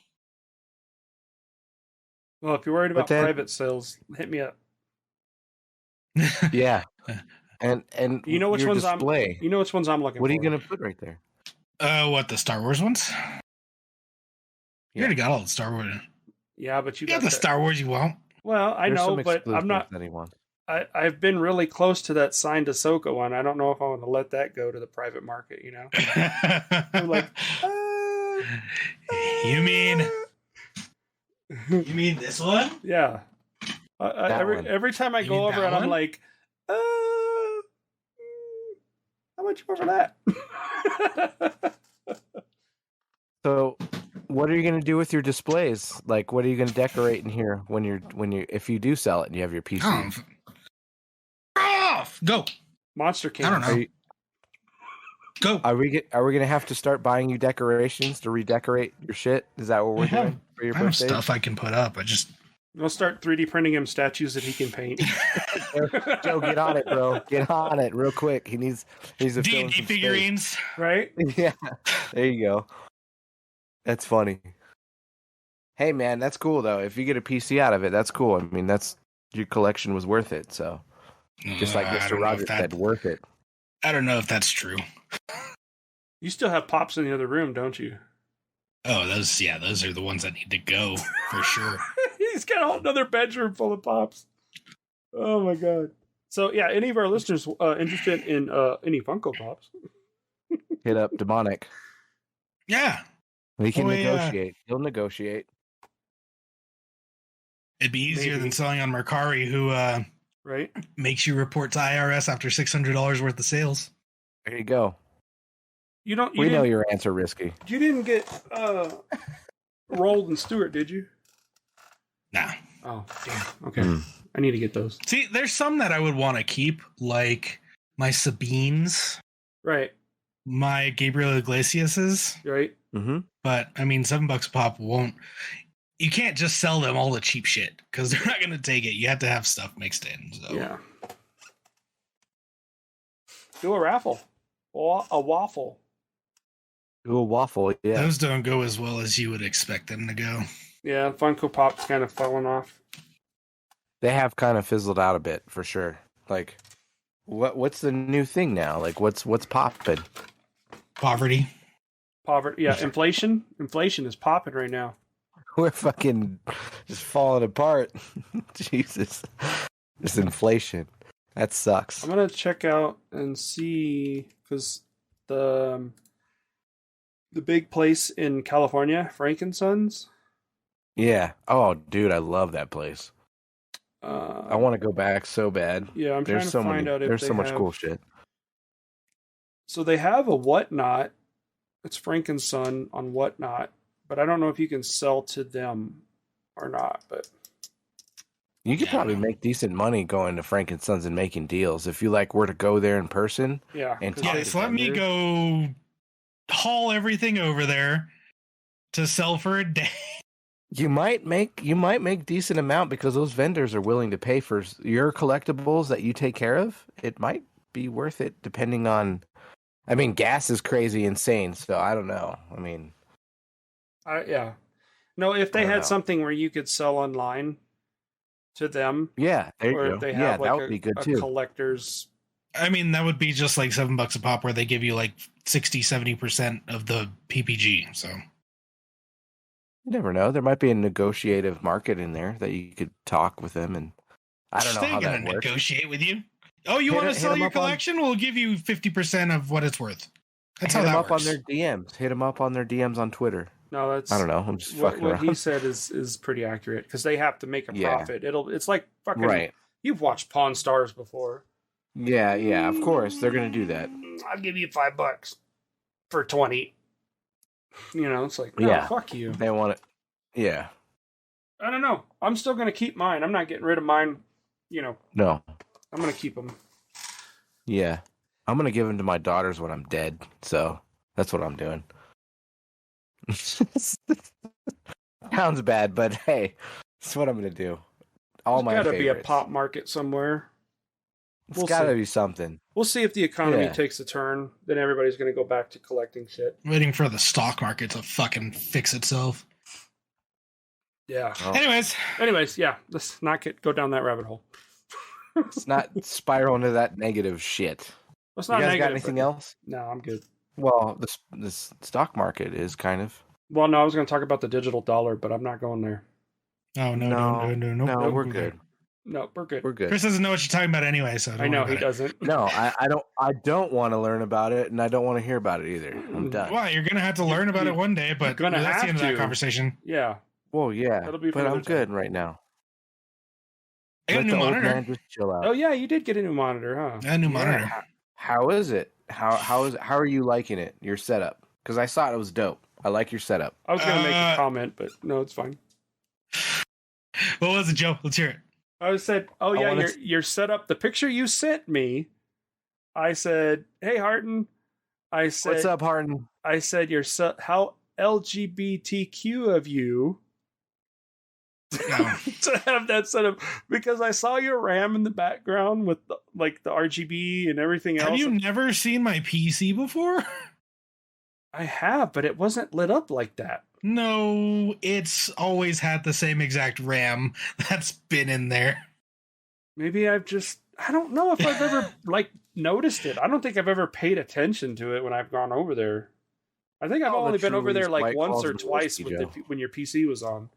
Well, if you're worried about But then- private sales, hit me up. yeah. And You know which your ones display. You know which ones I'm looking What are for. you gonna put right there? What, the Star Wars ones? You already got all the Star Wars. Yeah, but you You got got the Star Wars you want. Well, I There's know, some but I'm exclusives not. that he wants. I've been really close to that signed Ahsoka one. I don't know if I want to let that go to the private market. You know, I'm like, you mean this one? yeah. That one. Every time I You go mean over that and I'm one? like, how much you want for that? So, what are you gonna do with your displays? Like, what are you gonna decorate in here when you if you do sell it and you have your PC? Off! Go! Monster King. I don't know. Are you- Go. Are we gonna have to start buying you decorations to redecorate your shit? Is that what we're doing for your I have birthday? stuff I can put up. I just We'll start 3D printing him statues that he can paint. Joe, get on it, bro. Get on it real quick. He needs to fill in D&D some space. figurines. Right? Yeah, there you go. That's funny. Hey, man, that's cool though. If you get a PC out of it, that's cool. I mean, that's your collection was worth it. So, just like I Mr. don't know if Rogers said, worth it. I don't know if that's true. You still have Pops in the other room, don't you? Oh, those are the ones that need to go for sure. He's got a whole other bedroom full of Pops. Oh my god. So yeah, any of our listeners interested in any Funko Pops? Hit up Demonic. Yeah. He can Oh, yeah. negotiate. He'll negotiate. It'd be easier Maybe. than selling on Mercari, who Right? makes you report to IRS after $600 worth of sales. There you go. You don't. You We know didn't- your answer, Risky. You didn't get Rolled and Stewart, did you? Nah. Oh, damn. Okay. Hmm. I need to get those. See, there's some that I would want to keep, like my Sabines, Right. my Gabriel Iglesias's, Right. Mm-hmm. but I mean, $7 a pop won't. You can't just sell them all the cheap shit because they're not going to take it. You have to have stuff mixed in. So Yeah. Do a raffle. Or a waffle. Do a waffle, yeah. those don't go as well as you would expect them to go. Yeah, Funko Pop's kind of falling off. They have kind of fizzled out a bit for sure. Like, what's the new thing now? Like, what's popping? Poverty. Poverty. Yeah, inflation. Inflation is popping right now. We're fucking just falling apart. Jesus, this inflation that sucks. I'm gonna check out and see because the big place in California, Frankensons. Yeah. Oh, dude, I love that place. I want to go back so bad. Yeah, I'm trying There's to so find many. out if There's they so much have- cool shit. So they have a Whatnot. It's Frankenson on Whatnot, but I don't know if you can sell to them or not. But You could Yeah. probably make decent money going to Frank and Sons and making deals if you like were to go there in person. yeah, And 'cause talk they- Yes, let me go haul everything over there to sell for a day. You might make decent amount because those vendors are willing to pay for your collectibles that you take care of. It might be worth it depending on. I mean, gas is crazy insane, so I don't know. I mean, yeah. No, if I they don't had know. something where you could sell online to them, yeah, there you or go. if they Yeah, have that like would be good a too. collector's. I mean, that would be just like $7 a pop where they give you like 60-70% of the PPG. So You never know. There might be a negotiative market in there that you could talk with them, and I don't know they how ain't that gonna works. negotiate with you. Oh, you Hit want it- to hit sell 'em your up on- collection? We'll give you 50% of what it's worth. That's Hit how them that up works. on their DMs. Hit them up on their DMs on Twitter. No, that's I don't know. I'm just What, fucking what around. he said is pretty accurate because they have to make a Yeah. profit. It's like fucking. Right. You've watched Pawn Stars before. Yeah, yeah. Of course, they're gonna do that. I'll give you $5 for 20. You know, it's like, no, Yeah. fuck you. They want it. Yeah. I don't know. I'm still gonna keep mine. I'm not getting rid of mine. You know, No. I'm gonna keep them. Yeah. I'm gonna give them to my daughters when I'm dead. So that's what I'm doing. Sounds bad, but hey, that's what I'm gonna do. All There's my gotta be a favorites. pop market somewhere. It's we'll gotta see. be something. We'll see if the economy Yeah. takes a turn. Then everybody's gonna go back to collecting shit. Waiting for the stock market to fucking fix itself. Yeah. Oh, Anyways, yeah. Let's not go down that rabbit hole. let's not spiral into that negative shit. Let's You not guys negative. got anything but- else? No, I'm good. Well, this stock market is kind of. Well, no, I was going to talk about the digital dollar, but I'm not going there. Oh no, No, no. No, we're Go good. there. No, we're good. We're good. Chris doesn't know what you're talking about anyway, so don't I know worry he about it. doesn't. No, I don't want to learn about it, and I don't want to hear about it either. I'm done. Well, you're gonna have to learn about it one day, but gonna that's the have end of that to. conversation. Yeah. Well, yeah, That'll be for but another I'm good right now. I got a Let new the old monitor. man just chill out. Oh yeah, you did get a new monitor, huh? A new Yeah. monitor. How is it? How are you liking it? Your setup? Because I saw it was dope. I like your setup. I was going to make a Uh, comment, but no, it's fine. What was it, Joe? Let's hear it. I said, "Oh I yeah, wanna your setup. The picture you sent me." I said, "Hey, Harton, I said, What's up, Harden? I said, how LGBTQ of you No. to have that set up, because I saw your RAM in the background with the RGB and everything else. Have you never seen my PC before? I have, but it wasn't lit up like that. No, it's always had the same exact RAM that's been in there. Maybe I don't know if I've ever noticed it. I don't think I've ever paid attention to it when I've gone over there. I think I've only been over there like once or twice when your PC was on.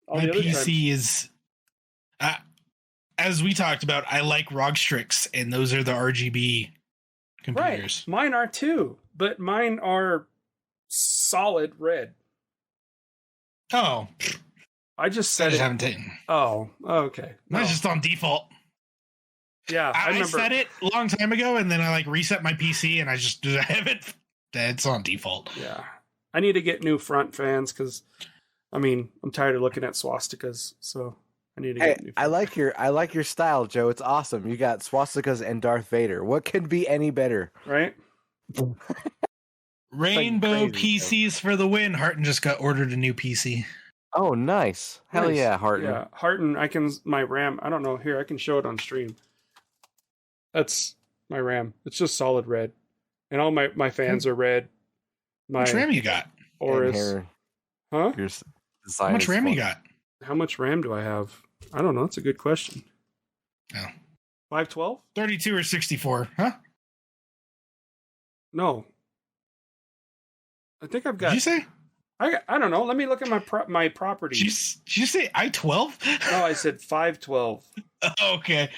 My PC is, as we talked about, I like ROG Strix, and those are the RGB computers. Right, mine are too, but mine are solid red. Oh, I just said I just haven't taken. Oh, okay. Mine's just on default. Yeah, I remember. set it a long time ago, and then I reset my PC, and I have it. It's on default. Yeah, I need to get new front fans because, I'm tired of looking at swastikas, so I need to get new. I like your style, Joe. It's awesome. You got swastikas and Darth Vader. What could be any better? Right? Rainbow crazy, PCs for the win. Harton just got ordered a new PC. Oh, nice. Hell Nice. yeah, Harton. Yeah, Harton. My RAM. I don't know. Here, I can show it on stream. That's my RAM. It's just solid red, and all my fans are red. How much RAM you got? Oris. Huh? How much RAM you got? How much RAM do I have? I don't know. That's a good question. Oh. 512? 32 or 64, huh? No. I think I've got. Did you say? I don't know. Let me look at my properties. Did you say I-12? No, I said 512. Okay.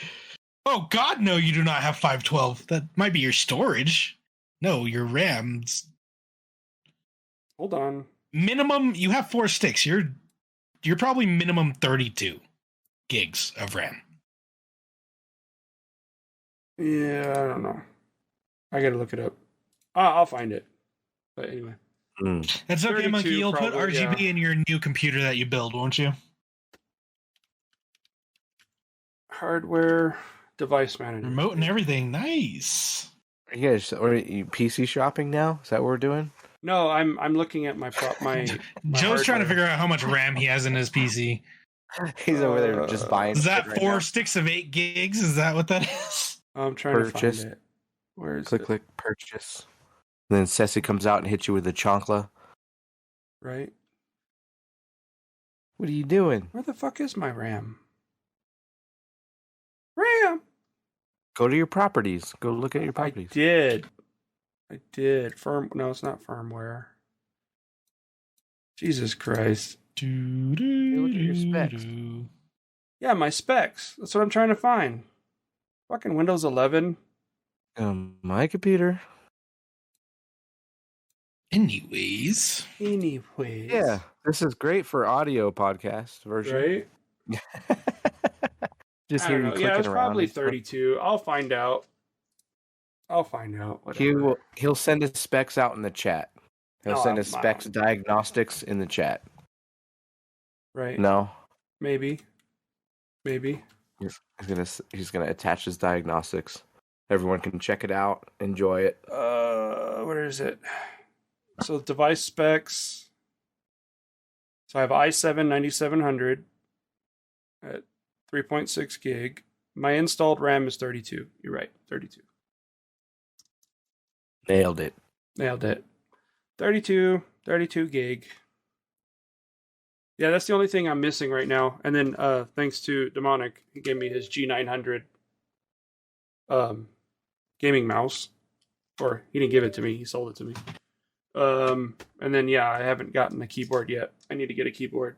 Oh, God, no, you do not have 512. That might be your storage. No, your RAM's. Hold on. Minimum, you have 4 sticks. You're probably minimum 32 gigs of RAM. Yeah, I don't know. I gotta look it up. I'll find it. But anyway. That's okay, Monkey. You'll put probably, RGB in your new computer that you build, won't you? Hardware device manager. Remote and everything. Nice. Are you PC shopping now? Is that what we're doing? No, I'm looking at my Joe's trying to hardware. figure out how much RAM he has in his PC. He's over there just buying. Is that shit right 4 now. sticks of 8 gigs? Is that what that is? I'm trying Purchase. to find it. Where is Click, it? click, purchase. And then Ceci comes out and hits you with the chancla. Right? What are you doing? Where the fuck is my RAM? RAM! Go to your properties. Go look at your properties. I did. No, it's not firmware. Jesus Christ. Look at your specs. Yeah, my specs. That's what I'm trying to find. Fucking Windows 11. My computer. Anyways. Yeah, this is great for audio podcast version. Right? Just I hear don't you know. clicking Yeah, it's around probably and stuff. 32. I'll find out. Whatever. He'll send his specs out in the chat. He'll Oh, send his wow. specs diagnostics in the chat. Right? No, Maybe. he's gonna attach his diagnostics. Everyone can check it out, enjoy it. Where is it? So device specs. So I have i7 9700 at 3.6 gig. My installed RAM is 32. You're right, 32. Nailed it. 32 gig. Yeah, that's the only thing I'm missing right now. And then thanks to Demonic, he gave me his G900 gaming mouse. Or he didn't give it to me, he sold it to me. And then I haven't gotten a keyboard yet. I need to get a keyboard.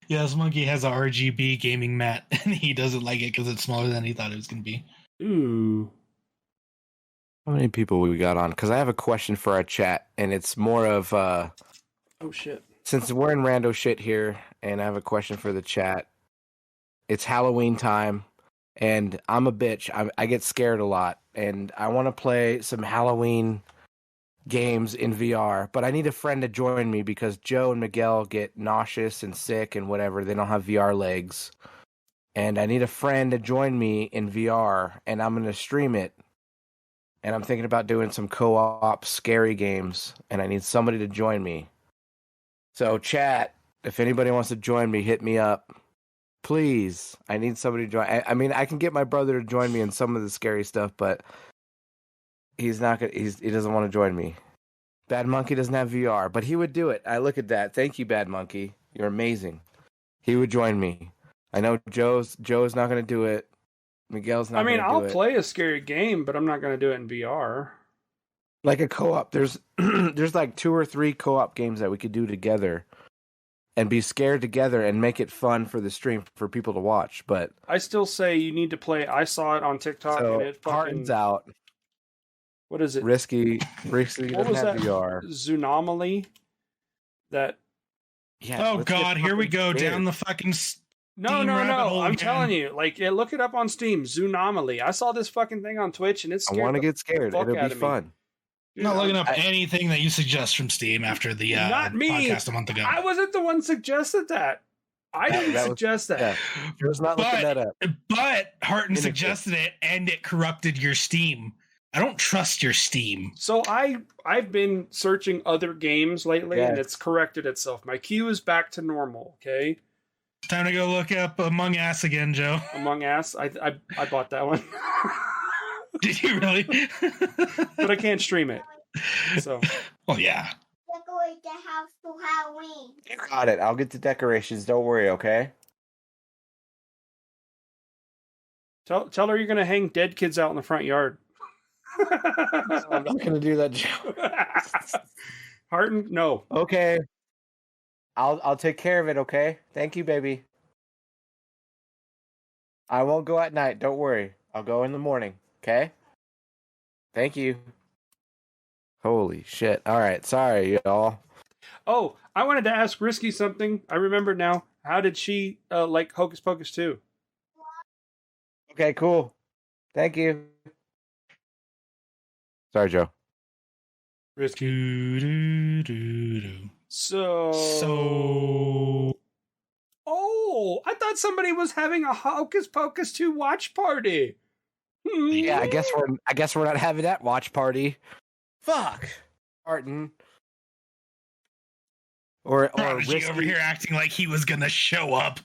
Yeah, this monkey has a RGB gaming mat, and he doesn't like it because it's smaller than he thought it was going to be. Ooh. How many people we got on? Because I have a question for our chat, and it's more of Oh shit. since we're in rando shit here, and I have a question for the chat. It's Halloween time, and I'm a bitch. I get scared a lot, and I want to play some Halloween games in VR, but I need a friend to join me because Joe and Miguel get nauseous and sick and whatever. They don't have VR legs. And I need a friend to join me in VR, and I'm going to stream it. and I'm thinking about doing some co-op scary games, and I need somebody to join me. So, chat, if anybody wants to join me, hit me up. Please, I need somebody to join. I mean, I can get my brother to join me in some of the scary stuff, but he's not gonna. He doesn't want to join me. Bad Monkey doesn't have VR, but he would do it. I look at that. Thank you, Bad Monkey. You're amazing. He would join me. I know Joe's not going to do it. Miguel's not. I'll play a scary game, but I'm not going to do it in VR. Like a co-op. There's like 2 or 3 co-op games that we could do together, and be scared together, and make it fun for the stream for people to watch. But I still say you need to play. I saw it on TikTok, so and it fucking. Harden's out. What is it? Risky. What Doesn't was have that? VR. Zoonomaly. That. Yeah. Oh God, here we go down the fucking. No. rabbit hole I'm again. telling you, like, look it up on Steam. Zoonomaly. I saw this fucking thing on Twitch, and it's. I want to get scared. fuck It'll out be of me. fun. I'm not looking up anything that you suggest from Steam after the Not me. podcast a month ago. I wasn't the one suggested that. I didn't suggest that. Yeah. I was not looking that up. But Harton suggested it, and it corrupted your Steam. I don't trust your Steam. So I've been searching other games lately, and it's corrected itself. My queue is back to normal. Okay. Time to go look up Among Us again, Joe. Among Us. I bought that one. Did you really? But I can't stream it. So. Well, yeah. Decorate the house for Halloween. You got it. I'll get the decorations. Don't worry, okay? Tell her you're gonna hang dead kids out in the front yard. I'm not gonna do that, Joe. Harton, no. Okay. I'll take care of it, okay? Thank you, baby. I won't go at night. Don't worry. I'll go in the morning, okay? Thank you. Holy shit. All right. Sorry, y'all. Oh, I wanted to ask Risky something. I remember now. How did she like Hocus Pocus 2? Okay, cool. Thank you. Sorry, Joe. Risky. So. Oh, I thought somebody was having a Hocus Pocus 2 watch party. Yeah, I guess we're not having that watch party. Fuck, Martin. Or Prodigy over here acting like he was gonna show up.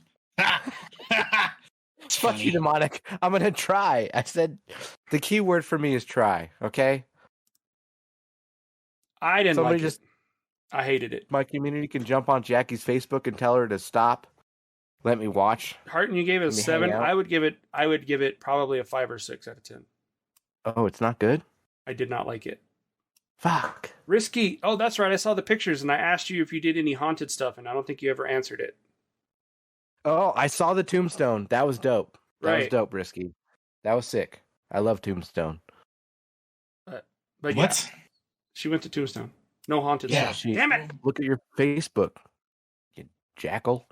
Fuck you, demonic. I'm gonna try. I said the key word for me is try. Okay. I didn't Somebody like just. it. I hated it. My community can jump on Jackie's Facebook and tell her to stop. Let me watch. Harton, you gave it a 7. I would give it probably a 5 or 6 out of 10. Oh, it's not good? I did not like it. Fuck. Risky. Oh, that's right. I saw the pictures and I asked you if you did any haunted stuff, and I don't think you ever answered it. Oh, I saw the tombstone. That was dope. That was Right. dope, Risky. That was sick. I love Tombstone. But What? yeah, she went to Tombstone. No haunted Yeah, stuff. Damn it. Look at your Facebook, you jackal.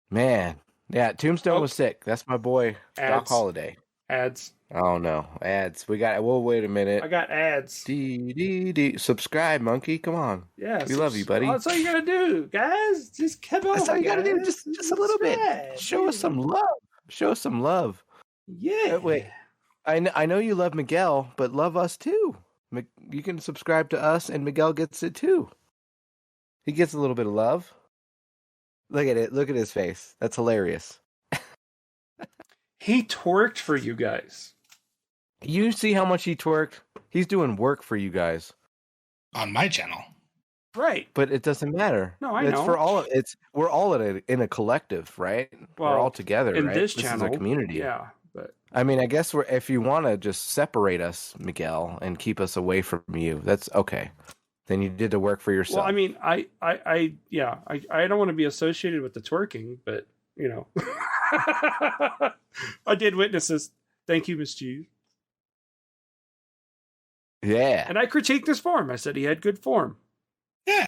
Man. Yeah, Tombstone was sick. That's my boy, Doc Ads. Holiday. Ads. Oh, no. Ads. Well, wait a minute. I got ads. Subscribe, monkey. Come on. Yeah. We love you, buddy. That's all you gotta do, guys. Just come on. That's all you gotta do. guys. Just a little bit. Subscribe. Show us some love. Show us some love. Yeah. Wait. I know you love Miguel, but love us too. You can subscribe to us, and Miguel gets it too. He gets a little bit of love. Look at it. Look at his face. That's hilarious. He twerked for you guys. You see how much he twerked? He's doing work for you guys. On my channel. Right. But it doesn't matter. No, I it's know. For all. We're all in a collective, right? Well, we're all together, in right? this This channel, is a community. Yeah, but I mean, I guess if you want to just separate us, Miguel, and keep us away from you, that's okay. Then you did the work for yourself. well, I mean, I don't want to be associated with the twerking, but you know, I did witness this. Thank you, Miss G. Yeah. And I critiqued his form. I said he had good form. Yeah.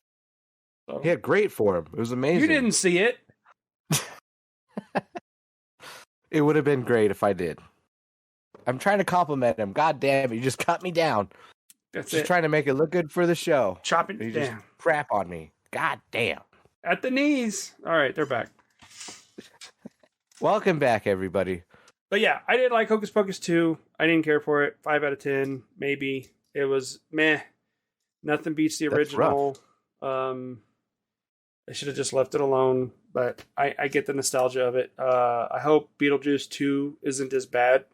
So, He had great form. It was amazing. you didn't see it. It would have been great if I did. I'm trying to compliment him. God damn it, you just cut me down. That's Just it. trying to make it look good for the show. Chop it You down. just crap on me. God damn. At the knees. All right, they're back. Welcome back, everybody. But yeah, I did like Hocus Pocus 2. I didn't care for it. 5 out of 10, maybe. It was meh. Nothing beats the That's original. I should have just left it alone, but I get the nostalgia of it. I hope Beetlejuice 2 isn't as bad,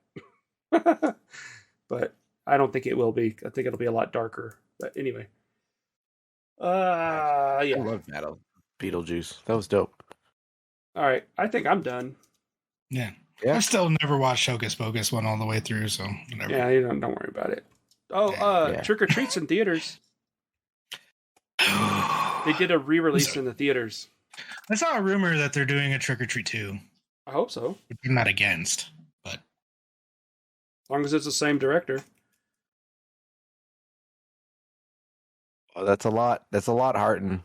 but I don't think it will be. I think it'll be a lot darker. But anyway, I yeah. love Beetlejuice. That was dope. All right, I think I'm done. Yeah. Yeah. I've still never watched Hocus Pocus one all the way through, so whatever. Yeah, you don't worry about it. Oh, Yeah. Trick or Treats in theaters. They did a re-release in the theaters. I saw a rumor that they're doing a Trick or Treat 2. I hope so. Which I'm not against, but As long as it's the same director. Oh, that's a lot. That's a lot, Harton.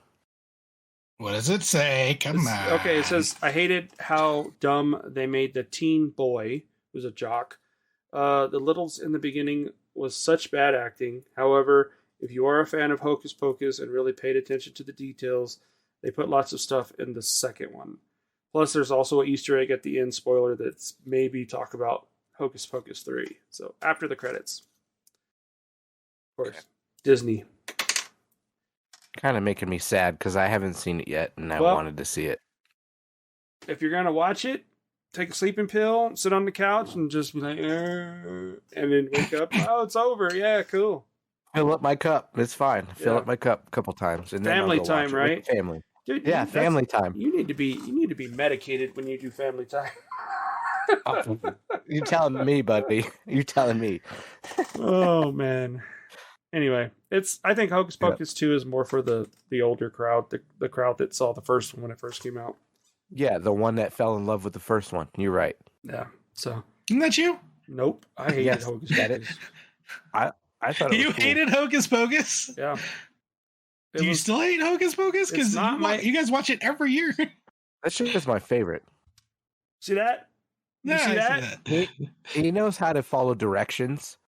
what does it say? Come on. Okay, it says, I hated how dumb they made the teen boy, who's a jock. The Littles in the beginning was such bad acting. However, if you are a fan of Hocus Pocus and really paid attention to the details, they put lots of stuff in the second one. Plus, there's also an Easter egg at the end, spoiler, that's maybe talk about Hocus Pocus 3. So, after the credits. Of course, Disney. Kind of making me sad because I haven't seen it yet, and I Well- wanted to see it. If you're going to watch it, take a sleeping pill, sit on the couch, and just be like, and then wake up. Oh, it's over. Yeah, cool. Fill up my cup. It's fine. Fill Yeah. up my cup a couple times, and then I'll Family go time, watch it with right? the family. Dude, Yeah, that's- family time. You need to be medicated when you do family time. Oh, you're telling me, buddy. You're telling me. Oh man. Anyway, I think Hocus Yeah. Pocus 2 is more for the older crowd, the crowd that saw the first one when it first came out. Yeah, the one that fell in love with the first one. You're right. Yeah. So Isn't that you? nope. I hated Yes, Hocus get it. Pocus. I thought it You was cool. hated Hocus Pocus? Yeah. It Do you was- still hate Hocus Pocus? It's Because not my- you guys watch it every year. That shit is my favorite. see that? You Yeah, see I that? He knows how to follow directions.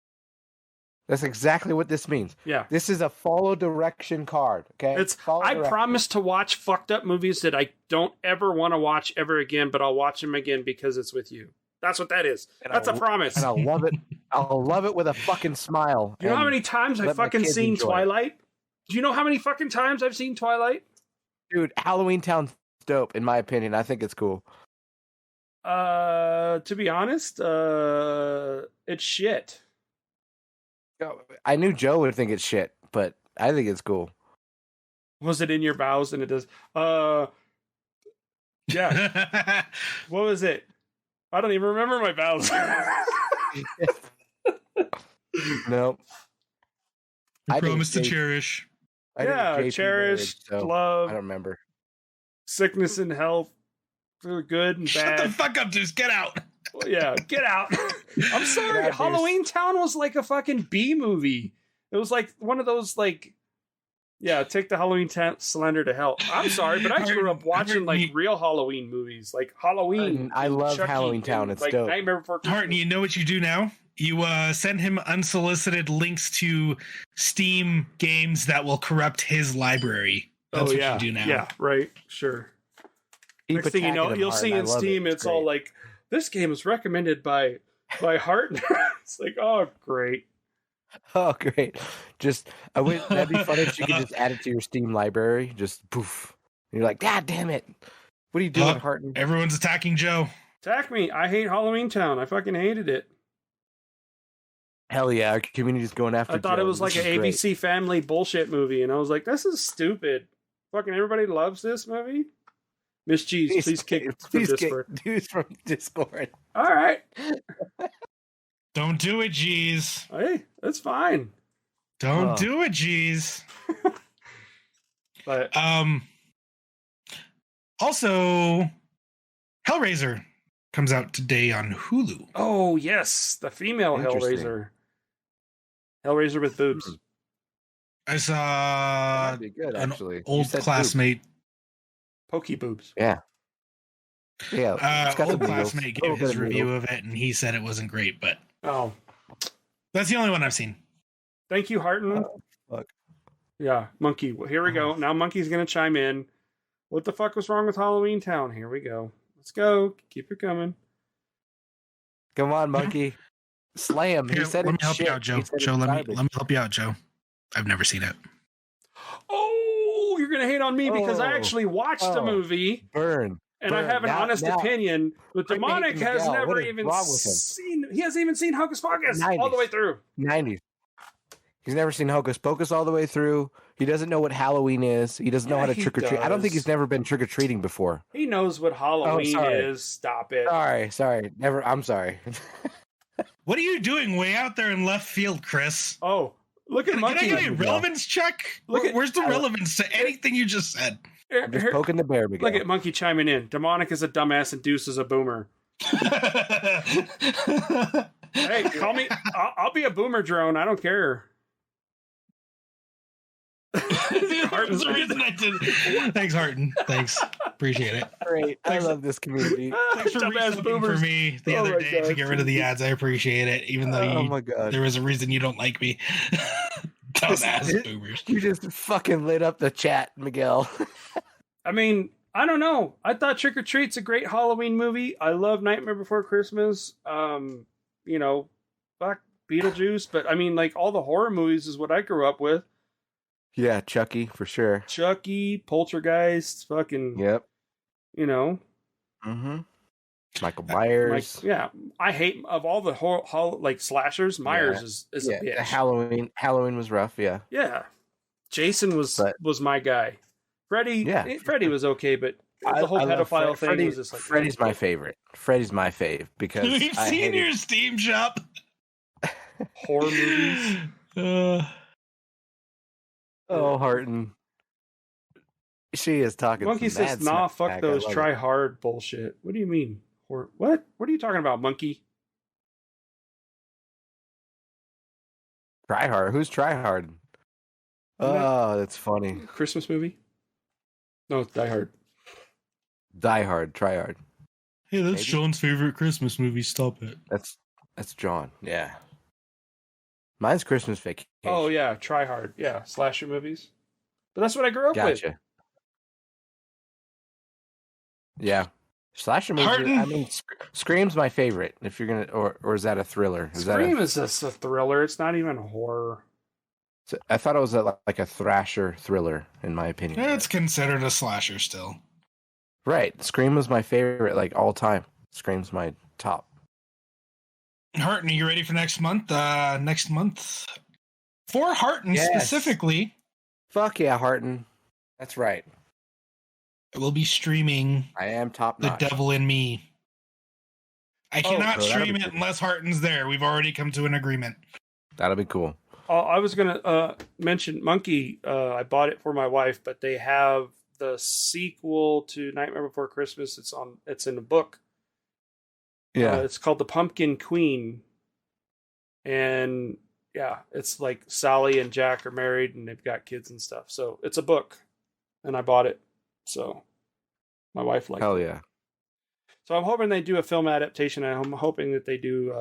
That's exactly what this means. Yeah. This is a follow direction card. Okay. It's Follow I directions. promise to watch fucked up movies that I don't ever want to watch ever again, but I'll watch them again because it's with you. That's what that is. And That's a I'll- promise. And I'll love it. I'll love it with a fucking smile. Do you know how And, many times I let my fucking kids seen enjoy it. Twilight? Do you know how many fucking times I've seen Twilight? dude, Halloween Town's dope, in my opinion. I think it's cool. To be honest, it's shit. I knew Joe would think it's shit, but I think it's cool. Was it in your vows? And it does. Yeah. What was it? I don't even remember my vows. No. I I think promise to Jay- cherish. I think Yeah, JP cherish, married, so I love, don't remember. sickness and health, for good and Shut bad. the fuck up, Deuce. Get out. Well, yeah, get out. I'm sorry. Yeah, dude. Halloween Town was like a fucking B movie. It was like one of those like, yeah, take the Halloween Slender to hell. I'm sorry, but I grew up watching like real Halloween movies, like Halloween. I love Chucky, Halloween Town. and, It's like dope. Nightmare Before Christmas. Martin, you know what you do now? You send him unsolicited links to Steam games that will corrupt his library. That's what yeah, you do now. Yeah, right. Sure. Keep Next thing you attacking know, him, you'll Martin. see I in love it. Steam, it's all great. like, this game is recommended by Hart. It's like, oh, great. Oh, great. Just, I wish that'd be fun if you could just add it to your Steam library. Just poof. And you're like, God damn it. What are you doing, Harton? Everyone's attacking Joe. Attack me. I hate Halloween Town. I fucking hated it. Hell yeah, our community's going after I thought Joe. it was like This an is great. ABC family bullshit movie, and I was like, this is stupid. Fucking everybody loves this movie. Miss Cheese, please kick from please Discord. kick dudes from Discord. All right. Don't do it, G's. Hey, that's fine. Don't Oh. do it, G's. But Also, Hellraiser comes out today on Hulu. oh yes, the female Interesting. Hellraiser. Hellraiser with boobs. I saw That'd be good, an actually. You old said classmate. Pokey boobs. Yeah. Yeah. it's got Old some classmate noodles. gave his Little bit of review noodles. of it, and he said it wasn't great, but Oh, that's the only one I've seen. thank you, Harton. Oh, fuck. Yeah, Monkey. Here we go. Now Monkey's gonna chime in. What the fuck was wrong with Halloween Town? Here we go. Let's go. Keep it coming. Come on, monkey. Slam. He Here, said let me it's help shit. you out, Joe. He said Joe, it's let me garbage. help you out, Joe. I've never seen it. Oh, you're gonna hate on me because I Oh. actually watched the Oh. movie Burn. and I Burn. have an honest Now- opinion. But Bring the hate Demonic to has Miguel. never What is even wrong with him? seen. He hasn't even seen Hocus Pocus all the 90s. way through. 90s. He's never seen Hocus Pocus all the way through. He doesn't know what Halloween is. He doesn't know Yeah, how to he trick or treat. I don't think does. he's never been trick or treating before. He knows what Halloween sorry. is. Stop it. Sorry. Never. I'm sorry. What are you doing way out there in left field, Chris? Oh, look at Can I Monkey. get a relevance check? Look at- Where's the relevance to anything you just said? Here- I'm just here- poking the bear, Miguel. look at Monkey chiming in. Demonic is a dumbass and Deuce is a boomer. Hey, call me. I'll be a boomer drone. I don't care. There's a reason I did. Thanks, Harton. Thanks. Appreciate it. Great. I love this community. Thanks for Dumbass resubbing boomers. for me the Oh other my day to God. get rid of the ads. I appreciate it, even though Oh my god. there was a reason you don't like me. Dumbass boomers. You just fucking lit up the chat, Miguel. I mean, I don't know. I thought Trick or Treat's a great Halloween movie. I love Nightmare Before Christmas. You know, fuck Beetlejuice, but I mean, like all the horror movies is what I grew up with. Yeah, Chucky for sure. Chucky, Poltergeist, fucking, Yep. you know, Mm-hmm. Michael Myers. yeah. I hate of all the like slashers. Myers is yeah, a bitch. Halloween was rough. Yeah. Yeah, Jason was my guy. Freddy, Yeah. Freddy was okay, but the whole I love pedophile thing Freddy, was just like Freddy's my favorite. Freddy's my fave because We've I seen hated- your Steam shop. horror movies. Oh, Harton. She is talking. Monkey some says, mad "Nah, smack. fuck I those love try it. hard bullshit." What do you mean? Or what? What are you talking about, Monkey? Try hard. Who's try hard? Oh, that's funny. Christmas movie? No, it's Die Hard. Die Hard. Try hard. Hey, that's Maybe? Sean's favorite Christmas movie. Stop it. That's John. Yeah. Mine's Christmas Vacation. Oh yeah, Try Hard. Yeah, slasher movies. But that's what I grew up with. Gotcha. Yeah. Slasher movie. Harton. I mean, Scream's my favorite. If you're gonna, or is that a thriller? Is Scream that is just a thriller. It's not even a horror. I thought it was like a thrasher thriller, in my opinion. Yeah, it's considered a slasher still. Right. Scream was my favorite, like all time. Scream's my top. Harton, are you ready for next month? Next month, for Harton Yes. specifically, Fuck yeah, Harton. That's right. we'll be streaming I am top The notch. Devil in Me. I cannot so that'll stream be it cool. unless Harton's there. We've already come to an agreement. That'll be cool. I was gonna mention Monkey. I bought it for my wife, but they have the sequel to Nightmare Before Christmas. It's in a book. Yeah. It's called The Pumpkin Queen, and yeah, it's like Sally and Jack are married and they've got kids and stuff. So it's a book, and I bought it. So my wife liked Hell it. yeah. So I'm hoping they do a film adaptation. I'm hoping that they do.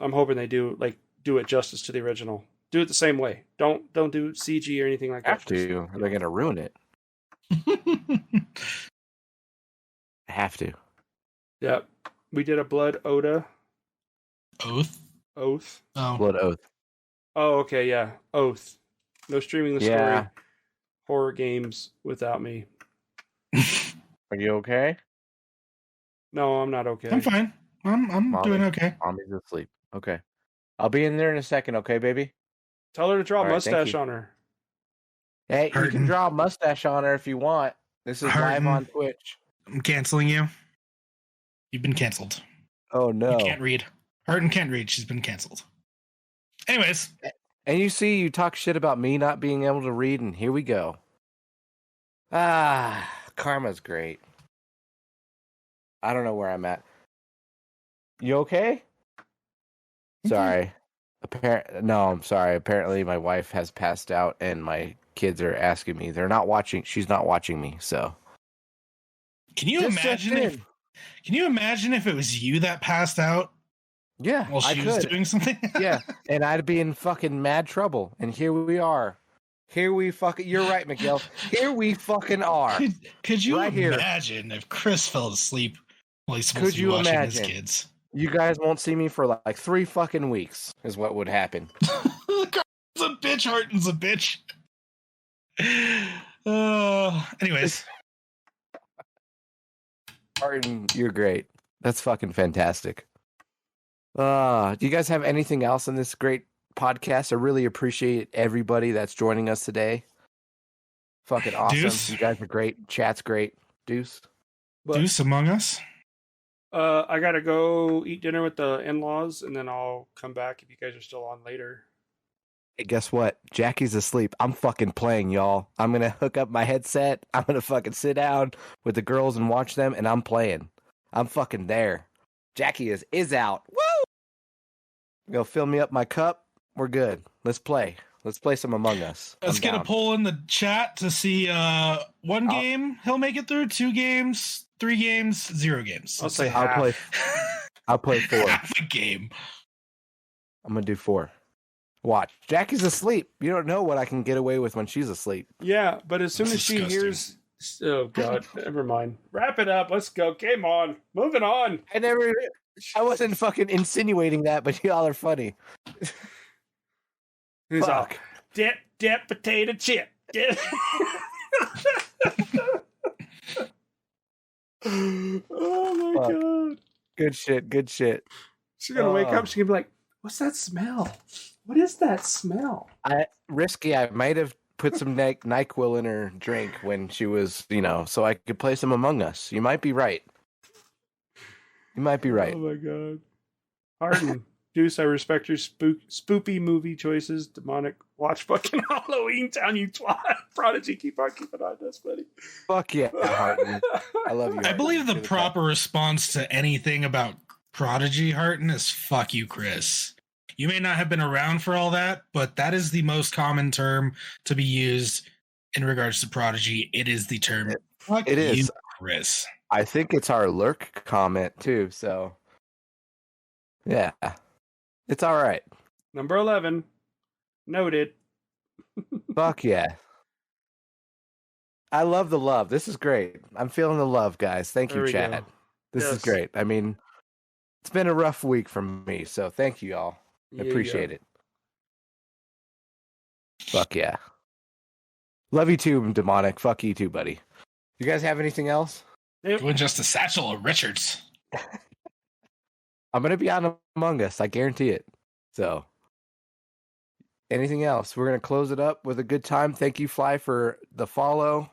I'm hoping they do it justice to the original. Do it the same way. Don't do CG or anything like that. Have to. They're gonna ruin it. Have to. Yep. We did a Blood Oda Oath. Oath. Oh, Blood Oath. Oh, okay, yeah. Oath. No streaming the Yeah. story. Horror games without me. Are you okay? No, I'm not okay. I'm fine. I'm Molly. doing okay. Mommy's asleep. Okay. I'll be in there in a second, okay, baby? Tell her to draw a All right, thank mustache you. on her. Hey, you Harden. can draw a mustache on her if you want. This is Harden. live on Twitch. I'm canceling you. You've been canceled. Oh no. You can't read. Harton can't read. She's been canceled. Anyways, And you see, you talk shit about me not being able to read, and here we go. Ah, karma's great. I don't know where I'm at. You okay? Sorry. No, I'm sorry. Apparently, my wife has passed out, and my kids are asking me. They're not watching. She's not watching me. So can you Just imagine checked if? in. Can you imagine if it was you that passed out Yeah, while I she was could. doing something? Yeah, and I'd be in fucking mad trouble. And here we are. Here we fucking. You're right, Miguel. Here we fucking are. Could you Right here. imagine if Chris fell asleep Well, he's supposed Could to be you watching imagine? his kids. You guys won't see me for like 3 fucking weeks, is what would happen. It's a bitch. Harton's a bitch. Anyways. Martin, you're great. That's fucking fantastic. Do you guys have anything else in this great podcast? I really appreciate everybody that's joining us today. Fucking awesome. Deuce? You guys are great. Chat's great. Deuce. But, Deuce Among Us? I gotta go eat dinner with the in-laws, and then I'll come back if you guys are still on later. Hey, guess what? Jackie's asleep. I'm fucking playing, y'all. I'm going to hook up my headset. I'm going to fucking sit down with the girls and watch them, and I'm playing. I'm fucking there. Jackie is out. Woo! Go fill me up my cup. We're good. Let's play. Let's play some Among Us. Let's I'm get down. a poll in the chat to see one game he'll make it through, 2 games, 3 games, 0 games. I'll say I'll half. I'll play 4. half a game. I'm going to do 4. Watch. Jackie's asleep. You don't know what I can get away with when she's asleep. Yeah, but as soon That's as she disgusting. hears... Oh, God. Never mind. Wrap it up. Let's go. Game on. Moving on. I wasn't fucking insinuating that, but y'all are funny. He's all, Fuck. dip, potato chip. Dip. Oh, my Fuck. God. Good shit. Good shit. She's going to wake Oh. up. She's going to be like, what's that smell? What is that smell? I might have put some NyQuil in her drink when she was, so I could play some Among Us. You might be right. You might be right. Oh my God. Harden, Deuce, I respect your spoopy movie choices. Demonic, watch fucking Halloween Town, you twat. Prodigy, keep on keeping on. That's funny. Fuck yeah, Harton. I love you. I Harton. believe the You're best. proper response to anything about Prodigy Harton is fuck you, Chris. You may not have been around for all that, but that is the most common term to be used in regards to Prodigy. It is the term fuck It is. you, Chris. I think it's our lurk comment too, so yeah. It's all right. Number 11. Noted. Fuck yeah. I love the love. This is great. I'm feeling the love, guys. Thank There you, we Chad. go. This is Yes. great. I mean, it's been a rough week for me, so thank you all. I appreciate it. Fuck yeah. Love you too, Demonic. Fuck you too, buddy. You guys have anything else? Yep. Doing just a satchel of Richards. I'm going to be on Among Us. I guarantee it. So, anything else? We're going to close it up with a good time. Thank you, Fly, for the follow.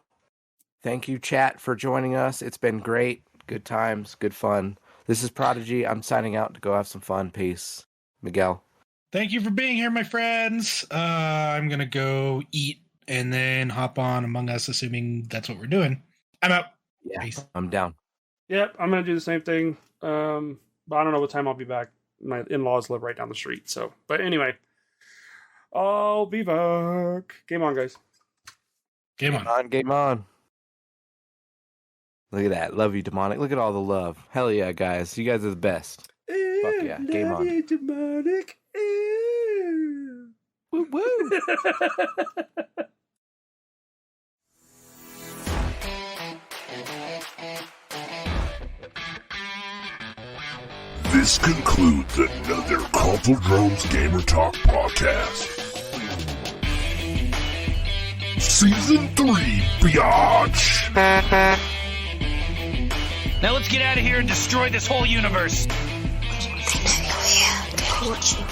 Thank you, chat, for joining us. It's been great. Good times. Good fun. This is Prodigy. I'm signing out to go have some fun. Peace. Miguel. Thank you for being here, my friends. I'm going to go eat and then hop on Among Us, assuming that's what we're doing. I'm out. Yeah, Peace. I'm down. Yep, I'm going to do the same thing. But I don't know what time I'll be back. My in-laws live right down the street. So, but anyway, I'll be back. Game on, guys. Game on. Game on. Look at that. Love you, Demonic. Look at all the love. Hell yeah, guys. You guys are the best. Fuck yeah. Game Love on. you, Demonic. Woo woo. This concludes another Console Drones Gamer Talk podcast. Season 3, biatch! Now let's get out of here and destroy this whole universe. Torture.